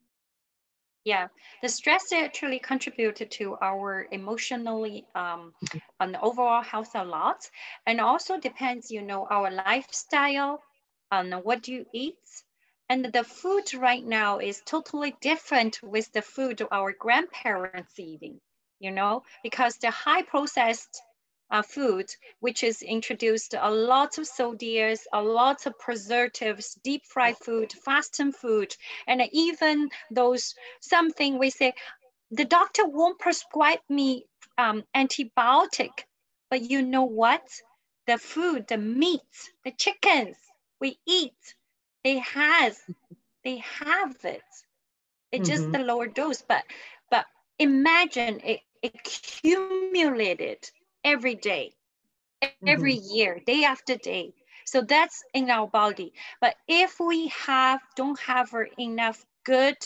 Yeah, the stress actually contributed to our emotionally on the overall health a lot, and also depends, you know, our lifestyle, on what you eat, and the food right now is totally different with the food our grandparents eating, you know, because the high processed food, which is introduced a lot of sodium, a lot of preservatives, deep fried food, fastened food, and even those something we say, the doctor won't prescribe me antibiotic, but you know what? The food, the meat, the chickens we eat, they have it. It's just the lower dose, but imagine it accumulated every day, every year, day after day. So that's in our body. But if we don't have enough good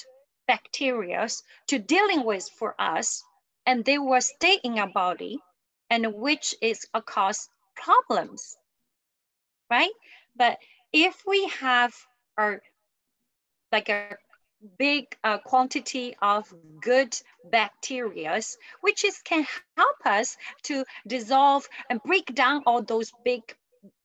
bacteria to dealing with for us, and they will stay in our body, and which is cause problems, right? But if we have our like a big quantity of good bacteria, which can help us to dissolve and break down all those big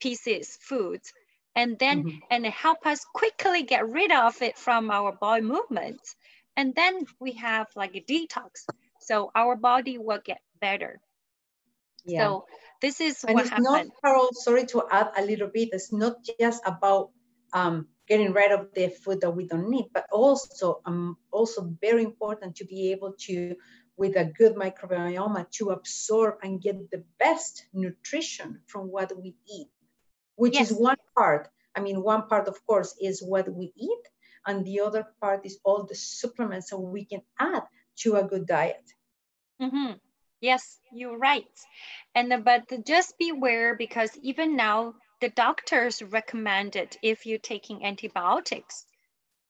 pieces foods, and then and help us quickly get rid of it from our body movements. And then we have like a detox. So our body will get better. Yeah. So this is and what it's happened. Not, Carol, sorry to add a little bit, it's not just about getting rid of the food that we don't need, but also very important to be able to, with a good microbiome, to absorb and get the best nutrition from what we eat, which is one part. I mean, one part, of course, is what we eat, and the other part is all the supplements that we can add to a good diet. Yes, you're right. And but just beware, because even now the doctors recommend it if you're taking antibiotics.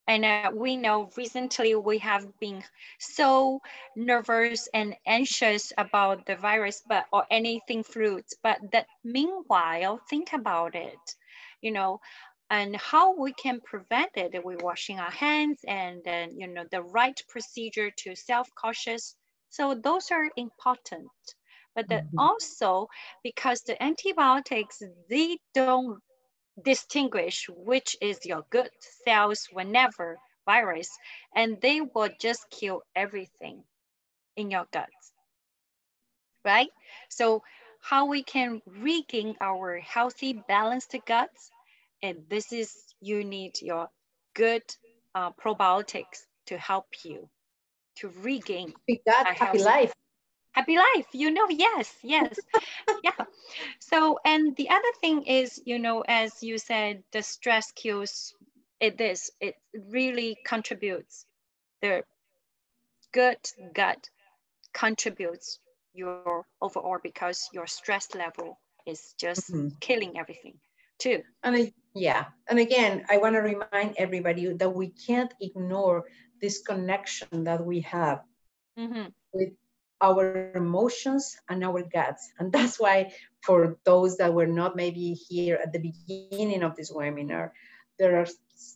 And we know recently we have been so nervous and anxious about the virus, or anything fluids. But that meanwhile, think about it, you know, and how we can prevent it. We're washing our hands, and then, you know, the right procedure to self-cautious. So those are important. But also, because the antibiotics, they don't distinguish which is your good cells whenever virus, and they will just kill everything in your guts, right? So how we can regain our healthy, balanced guts, and this is, you need your good probiotics to help you to regain a happy life. Happy life, you know, yes. Yeah. So, and the other thing is, you know, as you said, the stress kills it really contributes. The good gut contributes your overall, because your stress level is just killing everything too. And and again, I want to remind everybody that we can't ignore this connection that we have with our emotions and our guts. And that's why, for those that were not maybe here at the beginning of this webinar, there are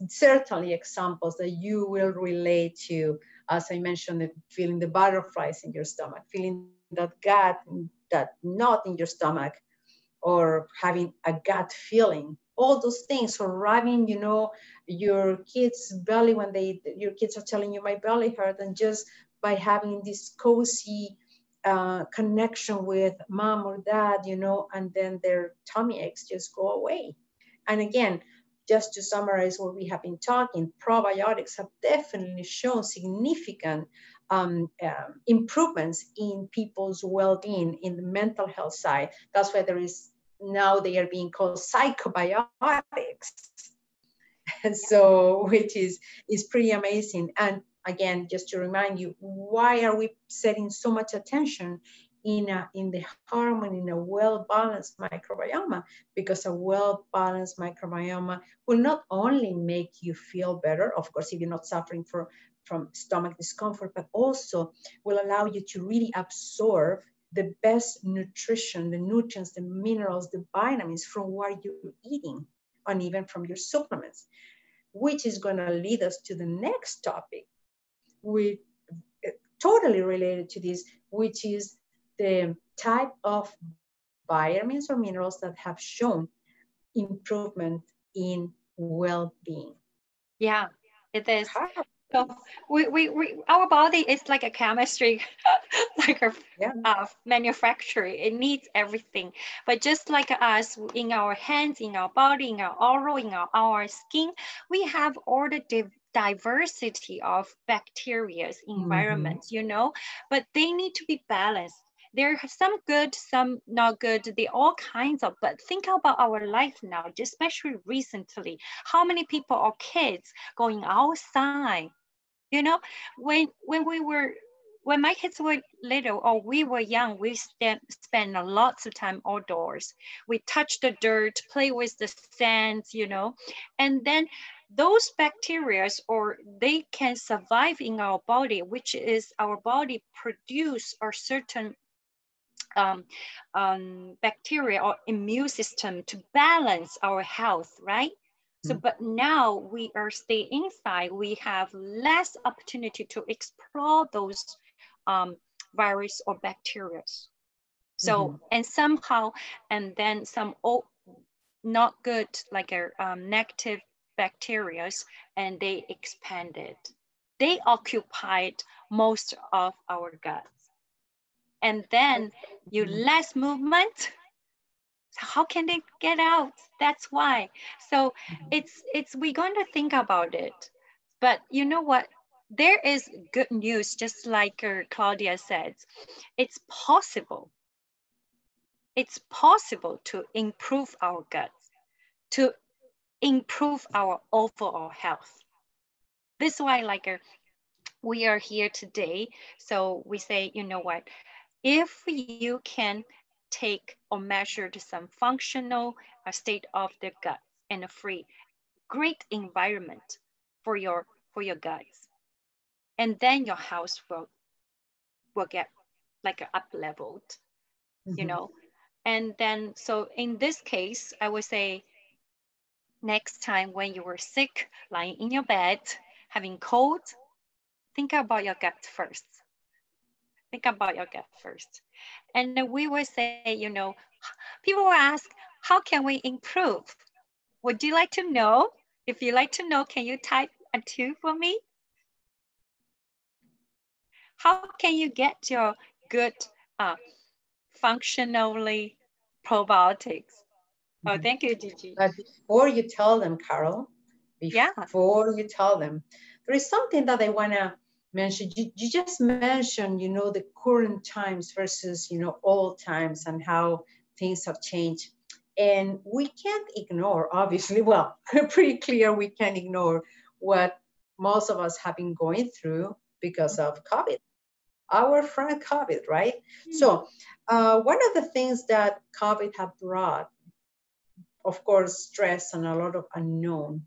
certainly examples that you will relate to. As I mentioned, feeling the butterflies in your stomach, feeling that gut, that knot in your stomach, or having a gut feeling, all those things, or rubbing, you know, your kid's belly when your kids are telling you my belly hurt, and just by having this cozy connection with mom or dad, you know, and then their tummy aches just go away. And again, just to summarize what we have been talking, probiotics have definitely shown significant improvements in people's well-being in the mental health side. That's why now they are being called psychobiotics. And so, which is pretty amazing. And again, just to remind you, why are we setting so much attention in the harmony, in a well-balanced microbiome, because a well-balanced microbiome will not only make you feel better, of course, if you're not suffering from stomach discomfort, but also will allow you to really absorb the best nutrition, the nutrients, the minerals, the vitamins from what you're eating, and even from your supplements, which is going to lead us to the next topic, which totally related to this, which is the type of vitamins or minerals that have shown improvement in well-being. Yeah, it is. So our body is like a chemistry, like a manufacturer. It needs everything. But just like us, in our hands, in our body, in our oral, in our skin, we have all the diversity of bacteria, environments, you know, but they need to be balanced. There are some good, some not good. They all kinds of, but think about our life now, just especially recently. How many people or kids going outside? You know, when my kids were little or we were young, we spent lots of time outdoors. We touch the dirt, play with the sands, you know, and then those bacteria, or they can survive in our body, which is our body produce a certain bacteria or immune system to balance our health, right? So, but now we are staying inside, we have less opportunity to explore those virus or bacteria. So, and somehow, and then some not good, like a negative bacteria, and they expanded. They occupied most of our gut. And then you less movement. So how can they get out? That's why. So we're going to think about it. But you know what? There is good news, just like Claudia said. It's possible. It's possible to improve our guts, to improve our overall health. This is why, like, we are here today. So we say, you know what? If you can take or measure some functional state of the gut and a free, great environment for your guts, and then your house will get like up leveled, you know. And then, so in this case, I would say, next time when you were sick, lying in your bed, having cold, think about your gut first. Think about your gut first. And then we will say, you know, people will ask, how can we improve? Would you like to know? If you like to know, can you type a 2 for me? How can you get your good functionally probiotics? Oh, thank you, Gigi. But before you tell them, Carol, before you tell them, there is something that I want to mention. You just mentioned, you know, the current times versus, you know, old times and how things have changed. And we can't ignore, obviously, well, pretty clear we can't ignore what most of us have been going through because of COVID, our friend COVID, right? So one of the things that COVID have brought, of course, stress and a lot of unknown,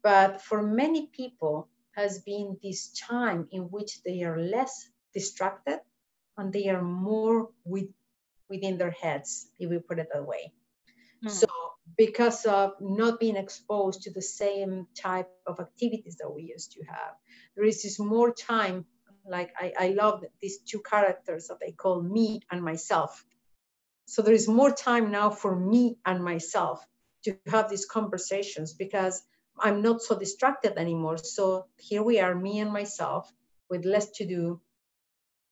but for many people has been this time in which they are less distracted and they are more within their heads, if we put it that way. So because of not being exposed to the same type of activities that we used to have, there is this more time, like I love these two characters that they call me and myself. So there is more time now for me and myself to have these conversations because I'm not so distracted anymore. So here we are, me and myself, with less to do,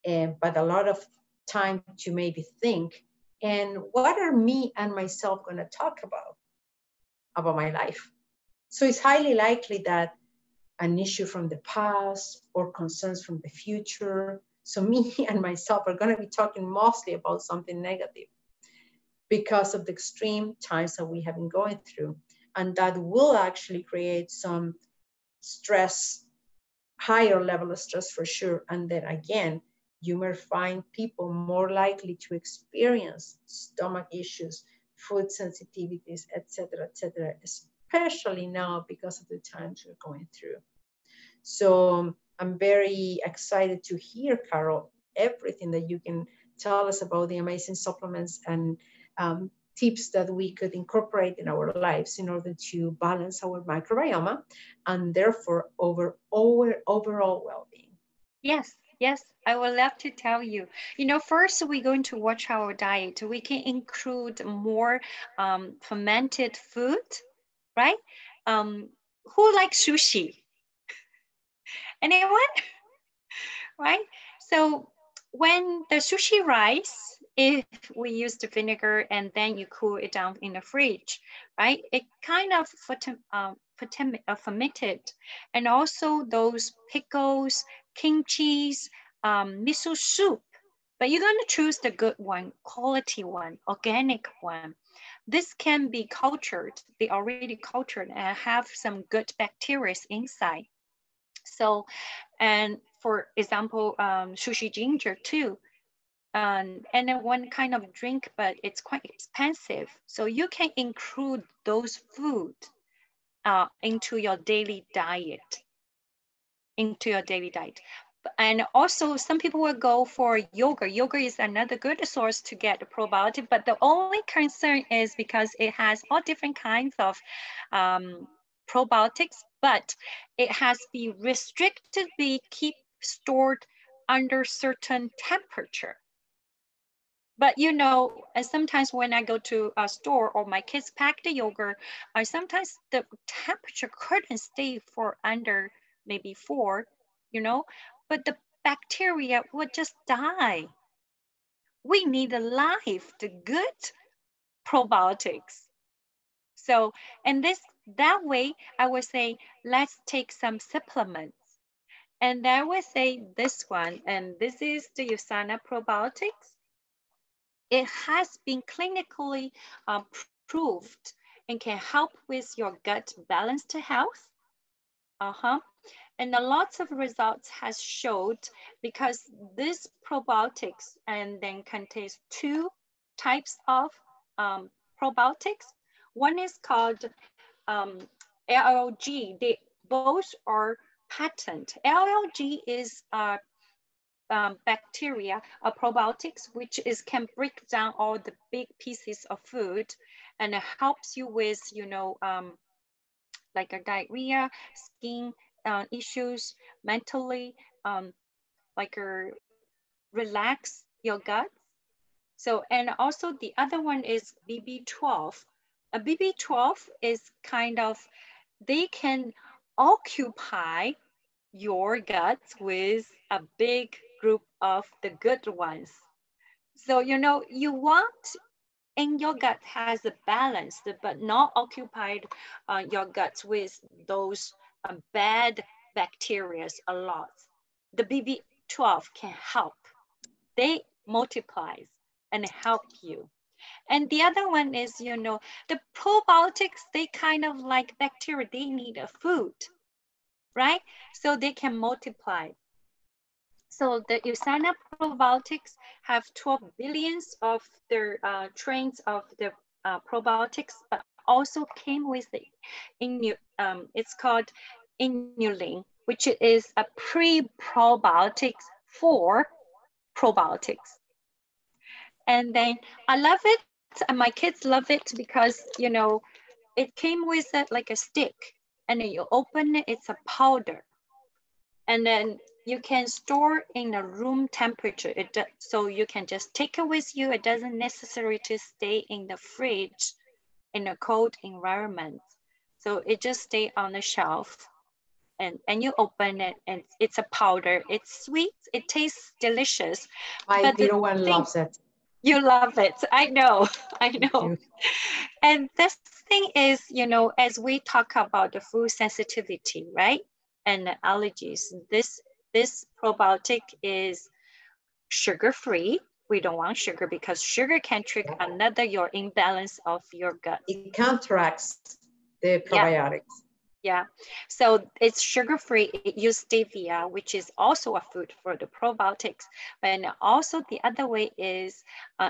but a lot of time to maybe think. And what are me and myself going to talk about my life? So it's highly likely that an issue from the past or concerns from the future. So me and myself are going to be talking mostly about something negative because of the extreme times that we have been going through. And that will actually create some stress, higher level of stress for sure. And then again, you may find people more likely to experience stomach issues, food sensitivities, etc., especially now because of the times we're going through. So I'm very excited to hear, Carol, everything that you can tell us about the amazing supplements and tips that we could incorporate in our lives in order to balance our microbiome and therefore overall well-being. Yes, yes, I would love to tell you. You know, first we're going to watch our diet. We can include more fermented food, right? Who likes sushi? Anyone? Right? So when the sushi rice, if we use the vinegar and then you cool it down in the fridge, right? It kind of fermented. And also those pickles, kimchi's, miso soup. But you're going to choose the good one, quality one, organic one. This can be cultured, they already cultured and have some good bacteria inside. So, and for example, sushi ginger too. And then one kind of drink, but it's quite expensive. So you can include those food into your daily diet. And also some people will go for yogurt. Yogurt is another good source to get the probiotic, but the only concern is because it has all different kinds of probiotics, but it has to be restrictedly keep stored under certain temperature. But you know, and sometimes when I go to a store or my kids pack the yogurt, sometimes the temperature couldn't stay for under maybe 4, you know, but the bacteria would just die. We need a life, the good probiotics. So, and that way, I would say, let's take some supplements. And I would say this one, and this is the USANA probiotics. It has been clinically proved and can help with your gut balanced health. And a lots of results has showed because this probiotics and then contains 2 types of probiotics. One is called LLG. They both are patent. LLG is bacteria or probiotics, which can break down all the big pieces of food and it helps you with, you know, like a diarrhea, skin issues, mentally, like relax your gut. So, and also the other one is BB12. A BB12 is kind of, they can occupy your guts with a big group of the good ones. So, you know, you want in your gut has a balance, but not occupied your guts with those bad bacteria a lot. The BB12 can help. They multiply and help you. And the other one is, you know, the probiotics, they kind of like bacteria, they need a food, right? So they can multiply. So the USANA probiotics have 12 billions of their strains of the probiotics, but also came with the it's called inulin, which is a pre-probiotics for probiotics. And then I love it, and my kids love it because, you know, it came with like a stick, and then you open it, it's a powder. And then you can store in a room temperature. So you can just take it with you. It doesn't necessarily to stay in the fridge in a cold environment. So it just stay on the shelf and you open it and it's a powder. It's sweet, it tastes delicious. My little one loves it. You love it, I know, I know. And this thing is, you know, as we talk about the food sensitivity, right? And allergies, this probiotic is sugar-free. We don't want sugar because sugar can trigger another your imbalance of your gut. It counteracts the probiotics. Yeah, so it's sugar-free. It uses stevia, which is also a food for the probiotics. And also the other way is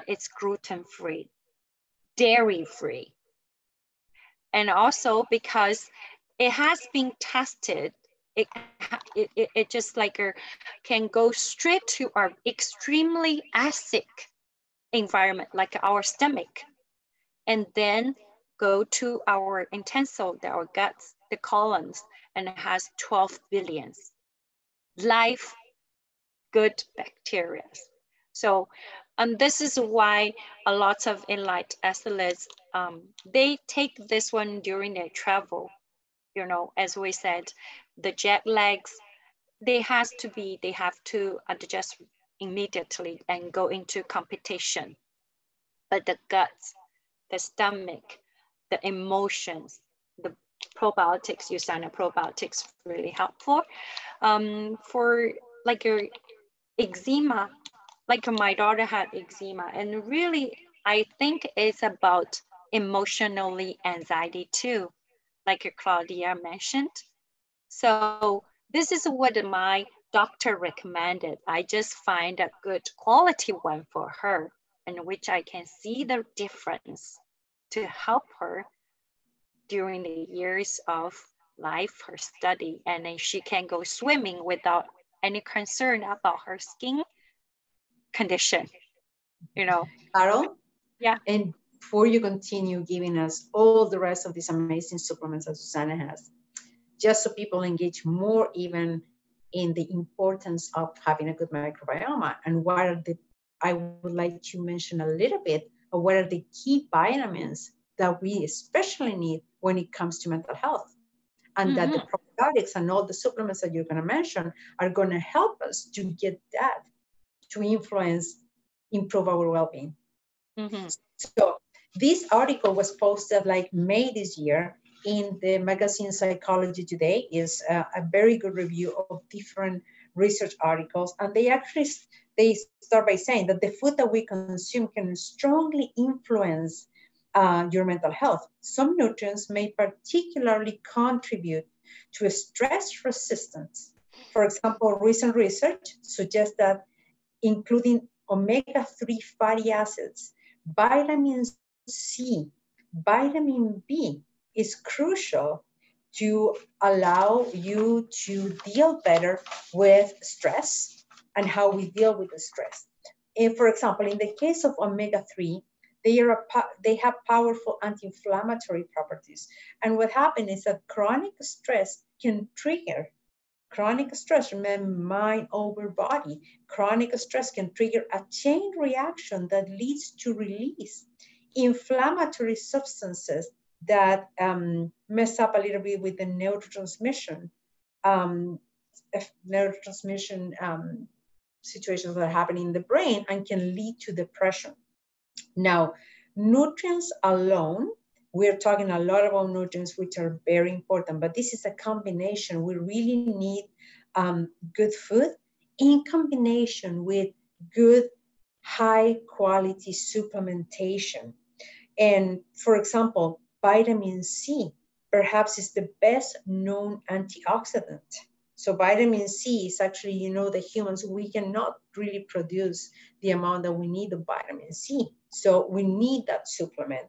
it's gluten-free, dairy-free. And also because it has been tested, it just like can go straight to our extremely acidic environment, like our stomach, and then go to our intestine, our guts, the colons, and it has 12 billion live good bacteria. So this is why a lot of elite athletes, they take this one during their travel. You know, as we said, the jet lags, they have to adjust immediately and go into competition. But the guts, the stomach, the emotions, the probiotics, USANA probiotics really helpful. For like your eczema, like my daughter had eczema, and really I think it's about emotionally anxiety too, like Claudia mentioned. So this is what my doctor recommended. I just find a good quality one for her, in which I can see the difference to help her during the years of life, her study, and then she can go swimming without any concern about her skin condition, you know. Carol? Yeah. And before you continue giving us all the rest of these amazing supplements that Susana has, just so people engage more even in the importance of having a good microbiome and what are the, I would like to mention a little bit of what are the key vitamins that we especially need when it comes to mental health. And that the probiotics and all the supplements that you're going to mention are going to help us to get that, to influence, improve our well-being. So this article was posted like May this year in the magazine Psychology Today. Is a very good review of different research articles. And they start by saying that the food that we consume can strongly influence your mental health. Some nutrients may particularly contribute to stress resistance. For example, recent research suggests that including omega-3 fatty acids, vitamin C, vitamin B is crucial to allow you to deal better with stress and how we deal with the stress. And for example, in the case of omega-3, they have powerful anti-inflammatory properties. And what happens is that chronic stress can trigger chronic stress, remember, mind over body. Chronic stress can trigger a chain reaction that leads to release inflammatory substances that mess up a little bit with the neurotransmission situations that are happening in the brain and can lead to depression. Now, nutrients alone, we're talking a lot about nutrients, which are very important, but this is a combination. We really need good food in combination with good, high quality supplementation. And for example, vitamin C perhaps is the best known antioxidant. So vitamin C is actually, you know, the humans, we cannot really produce the amount that we need of vitamin C. So we need that supplement.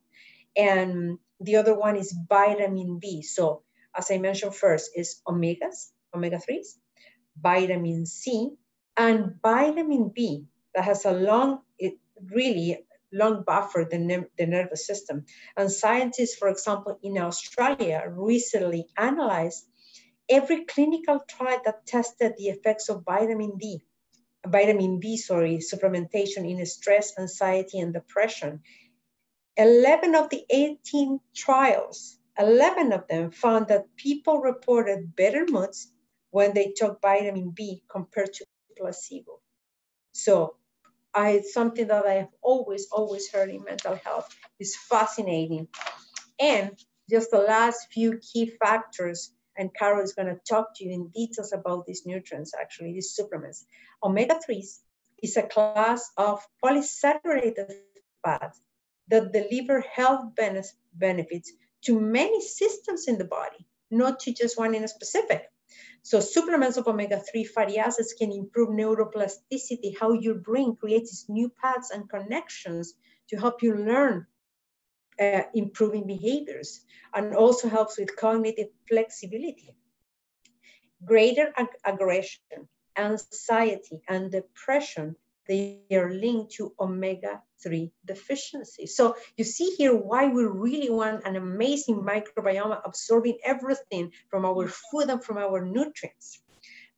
And the other one is vitamin B. So as I mentioned first is omega-3s, vitamin C, and vitamin B that has a really long buffer the nervous system. And scientists, for example, in Australia recently analyzed every clinical trial that tested the effects of vitamin B, supplementation in stress, anxiety, and depression. 11 of the 18 trials, 11 of them found that people reported better moods when they took vitamin B compared to placebo. So something that I have always heard in mental health is fascinating. And just the last few key factors, and Carol is going to talk to you in details about these nutrients, actually, these supplements. Omega-3s is a class of polysaturated fats that deliver health benefits to many systems in the body. not to just one in a specific. So supplements of omega-3 fatty acids can improve neuroplasticity, how your brain creates new paths and connections to help you learn improving behaviors, and also helps with cognitive flexibility. Greater aggression, anxiety, and depression, they are linked to omega-3 deficiency. So you see here why we really want an amazing microbiome absorbing everything from our food and from our nutrients.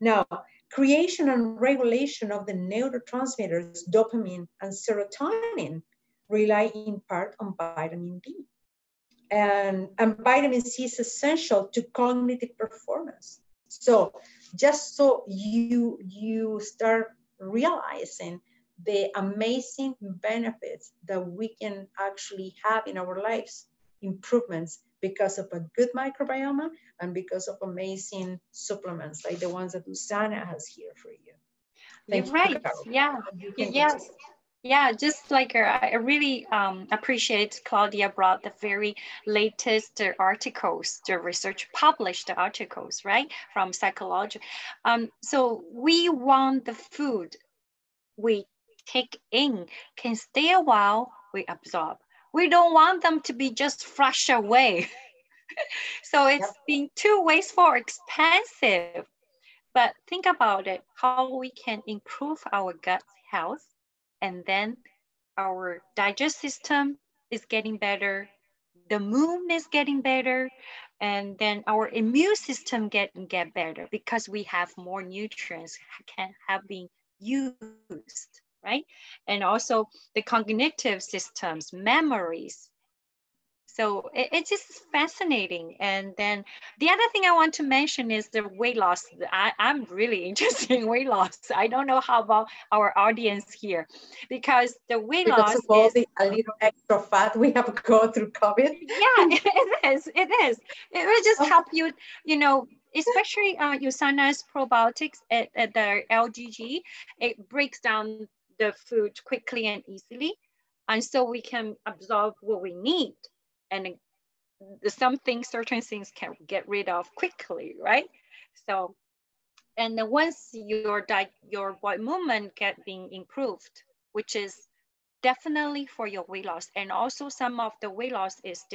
Now, creation and regulation of the neurotransmitters dopamine and serotonin rely in part on vitamin D. And vitamin C is essential to cognitive performance. So just so you start realizing the amazing benefits that we can actually have in our lives, improvements because of a good microbiome and because of amazing supplements like the ones that Usana has here for you. Thank you, right. Carol. Yeah. Yes. Yeah, just like I really appreciate Claudia brought the very latest articles, the research published articles, right, from psychology. So we want the food we take in can stay a while, we absorb. We don't want them to be just flushed away. So it's been too wasteful or expensive. But think about it, how we can improve our gut health, and then our digestive system is getting better, the mood is getting better, and then our immune system get better because we have more nutrients can have been used, right? And also the cognitive systems, memories. So it's just fascinating. And then the other thing I want to mention is the weight loss. I'm really interested in weight loss. I don't know how about our audience here, because the weight loss of all the a little extra fat we have gone through COVID. Yeah, it is. It is. It will just help you, you know, especially Usana's probiotics at the LGG. It breaks down the food quickly and easily. And so we can absorb what we need. And certain things can get rid of quickly, right? So, and then once your body movement get being improved, which is definitely for your weight loss, and also some of the weight loss is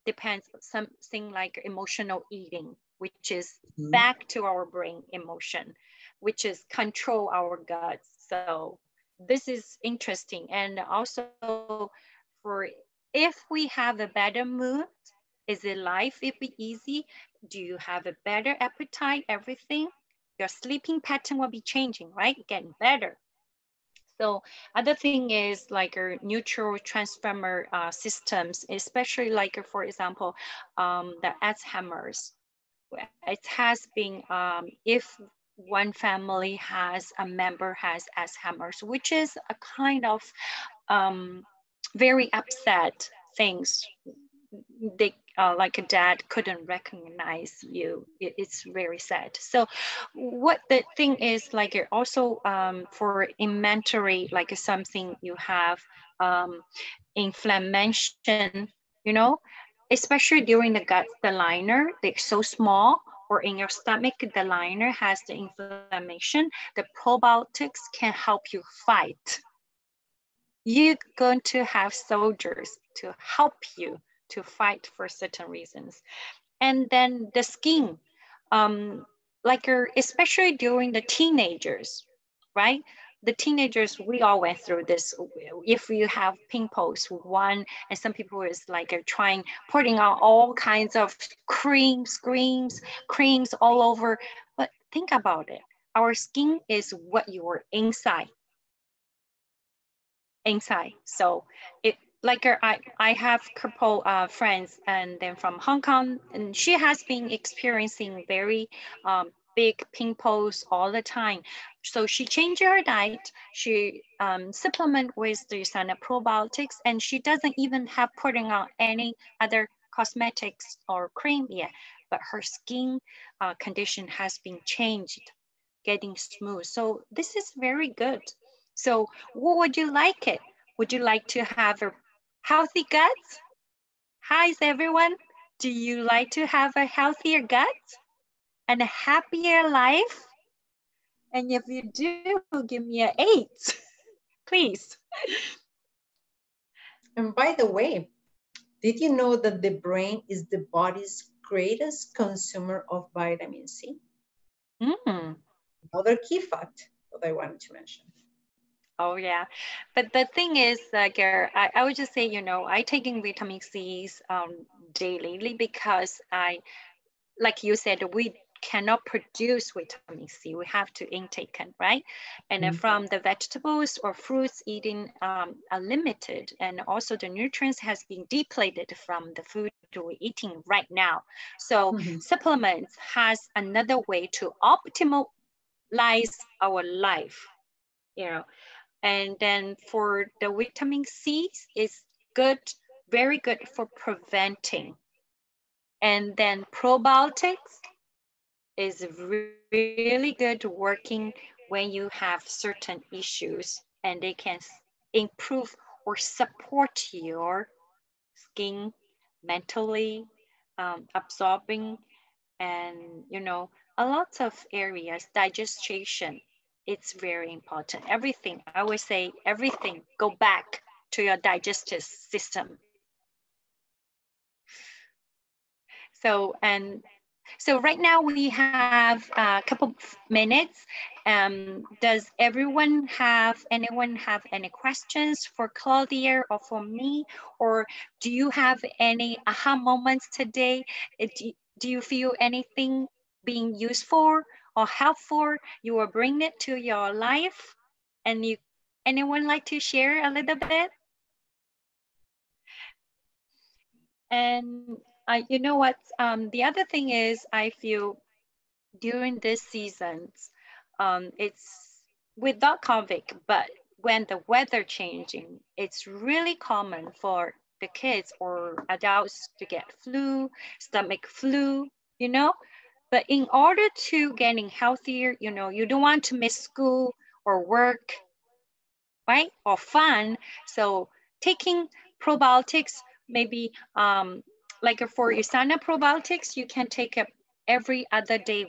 depends something like emotional eating, which is back to our brain emotion, which is control our guts. So this is interesting. And also for if we have a better mood, is it life will be easy? Do you have a better appetite? Everything, your sleeping pattern will be changing, right? Getting better. So other thing is like neurotransmitter systems, especially like, for example, the Alzheimer's. It has been, if one family has a member has Alzheimer's, which is a kind of very upset things. They like a dad couldn't recognize you. It's very sad. So what the thing is, like also for inventory, like something you have inflammation, you know, especially during the gut, the liner, they're so small, or in your stomach, the liner has the inflammation, the probiotics can help you fight. You're going to have soldiers to help you to fight for certain reasons. And then the skin, like especially during the teenagers, right? The teenagers, we all went through this. If you have pimples, one, and some people is like trying, putting on all kinds of creams all over. But think about it. Our skin is what you are inside. So it, like I have a couple friends and then from Hong Kong, and she has been experiencing very big pimples all the time. So she changed her diet. She supplement with the Usana probiotics, and she doesn't even have putting on any other cosmetics or cream yet, but her skin condition has been changed, getting smooth. So this is very good. So what would you like it? Would you like to have a healthy gut? Hi, everyone. Do you like to have a healthier gut and a happier life? And if you do, give me an 8, please. And by the way, did you know that the brain is the body's greatest consumer of vitamin C? Another key fact that I wanted to mention. Oh yeah, but the thing is, Gary, I would just say, I taking vitamin C's daily because like you said, we cannot produce vitamin C. We have to intake it, right? And from the vegetables or fruits eating are limited, and also the nutrients has been depleted from the food we're eating right now. So supplements has another way to optimize our life, And then for the vitamin C, it's good, very good for preventing. And then probiotics is really good working when you have certain issues, and they can improve or support your skin mentally, absorbing, and a lot of areas, digestion. It's very important. Everything, I would say, everything go back to your digestive system. So right now we have a couple of minutes. Does anyone have any questions for Claudia or for me? Or do you have any aha moments today? Do you feel anything being useful or helpful? You will bring it to your life? And anyone like to share a little bit? And you know what? The other thing is, I feel during this seasons, it's without COVID, but when the weather changing, it's really common for the kids or adults to get flu, stomach flu, But in order to getting healthier, you don't want to miss school or work, right? Or fun. So taking probiotics, maybe like for Usana probiotics, you can take it every other day,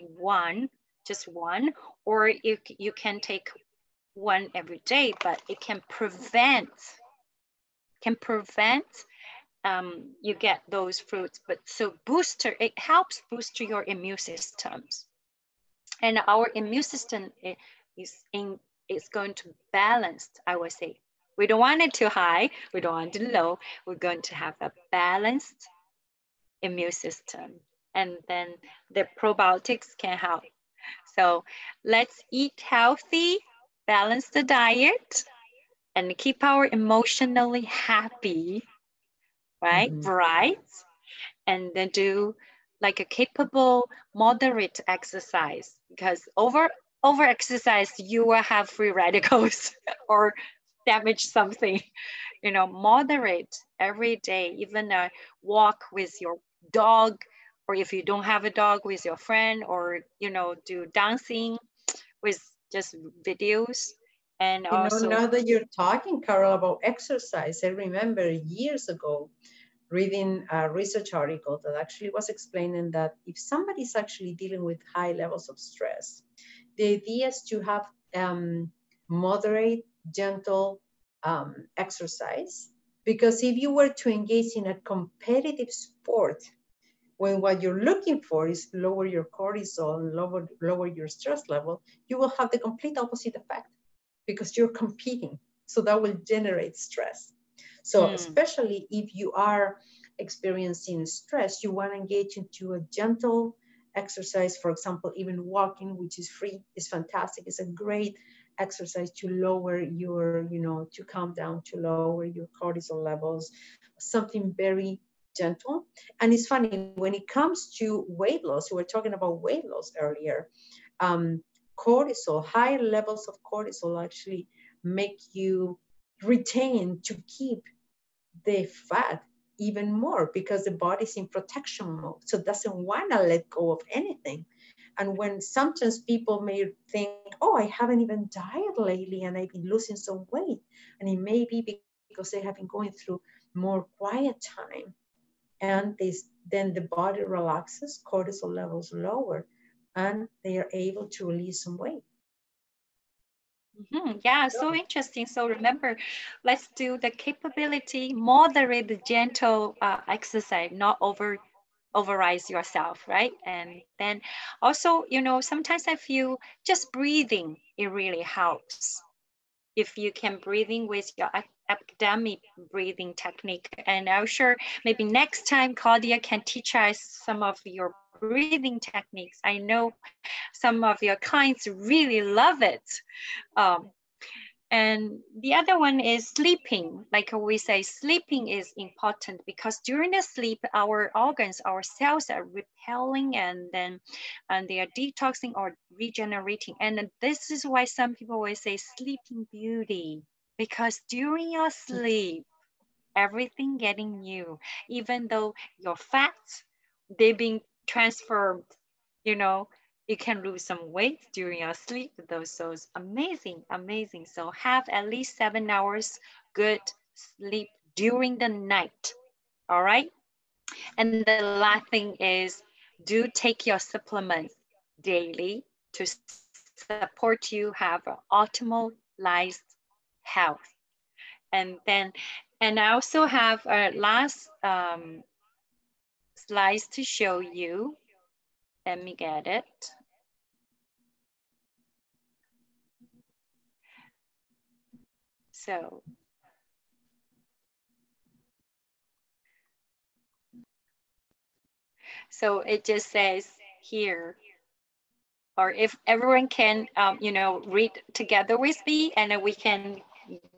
just one, or you can take one every day, but it can prevent you get those fruits. But so it helps boost your immune systems, and our immune system is going to balance, I would say. We don't want it too high, we don't want it low. We're going to have a balanced immune system, and then the probiotics can help. So let's eat healthy, balance the diet, and keep our emotionally happy, right? Right. And then do like a capable, moderate exercise, because over exercise, you will have free radicals or damage something. Moderate every day, even a walk with your dog, or if you don't have a dog, with your friend, or do dancing with just videos. And also, now that you're talking, Carol, about exercise, I remember years ago reading a research article that actually was explaining that if somebody's actually dealing with high levels of stress, the idea is to have moderate, gentle exercise. Because if you were to engage in a competitive sport, when what you're looking for is lower your cortisol and lower your stress level, you will have the complete opposite effect because you're competing. So that will generate stress. So especially if you are experiencing stress, you want to engage into a gentle exercise. For example, even walking, which is free, is fantastic. It's a great exercise to lower your, to calm down, to lower your cortisol levels, something very gentle. And it's funny, when it comes to weight loss, we were talking about weight loss earlier, cortisol, high levels of cortisol actually make you retain to keep the fat even more, because the body's in protection mode, so it doesn't want to let go of anything. And when sometimes people may think, oh, I haven't even dieted lately and I've been losing some weight, and it may be because they have been going through more quiet time and then the body relaxes, cortisol levels lower, and they are able to release some weight. Yeah, so interesting. So remember, let's do the capability, moderate, gentle exercise, not overrise yourself, right? And then also, you know, sometimes I feel just breathing, it really helps. If you can breathing with your academic breathing technique. And I'm sure maybe next time Claudia can teach us some of your breathing techniques. I know some of your clients really love it. Um, and the other one is sleeping. Like we say, sleeping is important because during the sleep, our organs, our cells are repelling and they are detoxing or regenerating. And this is why some people always say sleeping beauty, because during your sleep, everything getting new, even though your fats, they being transferred, you know, you can lose some weight during your sleep. Those amazing, amazing. So have at least 7 hours good sleep during the night. All right. And the last thing is do take your supplements daily to support you have an optimalized health. And then, and I also have a last slides to show you. Let me get it. So it just says here, or if everyone can, you know, read together with me, and then we can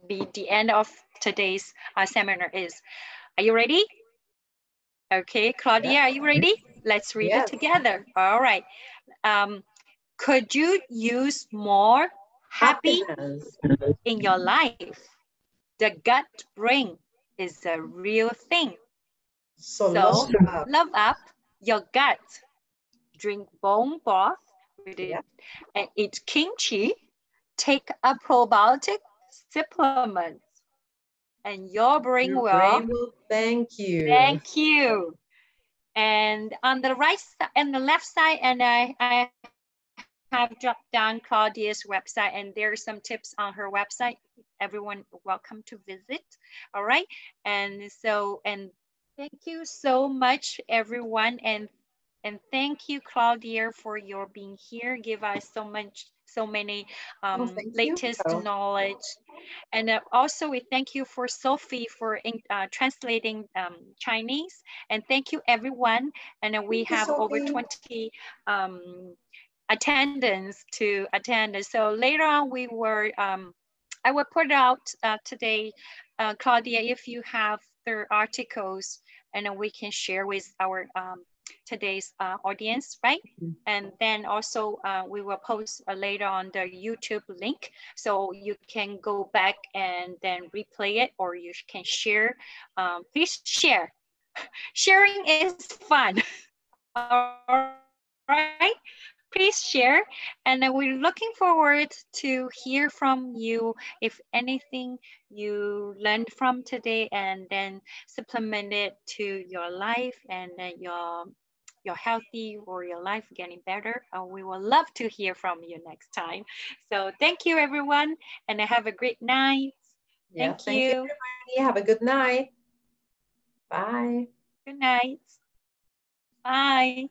be the end of today's seminar is. Are you ready? Okay, Claudia, Yeah. are you ready? Let's read it together. All right. Could you use more happiness in your life? The gut brain is a real thing. So love up your gut. Drink bone broth with it, and eat kimchi. Take a probiotic supplement, and your brain will thank you. Thank you. And on the right side and the left side, and I have dropped down Claudia's website, and there's some tips on her website. Everyone welcome to visit. All right. And so, and thank you so much, everyone. And thank you, Claudia, for your being here. Give us so many latest knowledge. And also we thank you for Sophie for translating Chinese. And thank you, everyone. And we have over 20 attendance to attend. So later on, we were, I will put out today, Claudia, if you have the articles, and we can share with our today's audience, right? And then also we will post later on the YouTube link, so you can go back and then replay it, or you can share. Please share. Sharing is fun. All right. Please share, and we're looking forward to hear from you if anything you learned from today, and then supplement it to your life, and then your healthy or your life getting better. We will love to hear from you next time. So thank you, everyone, and have a great night. Thank you. Everybody. Have a good night. Bye. Good night. Bye.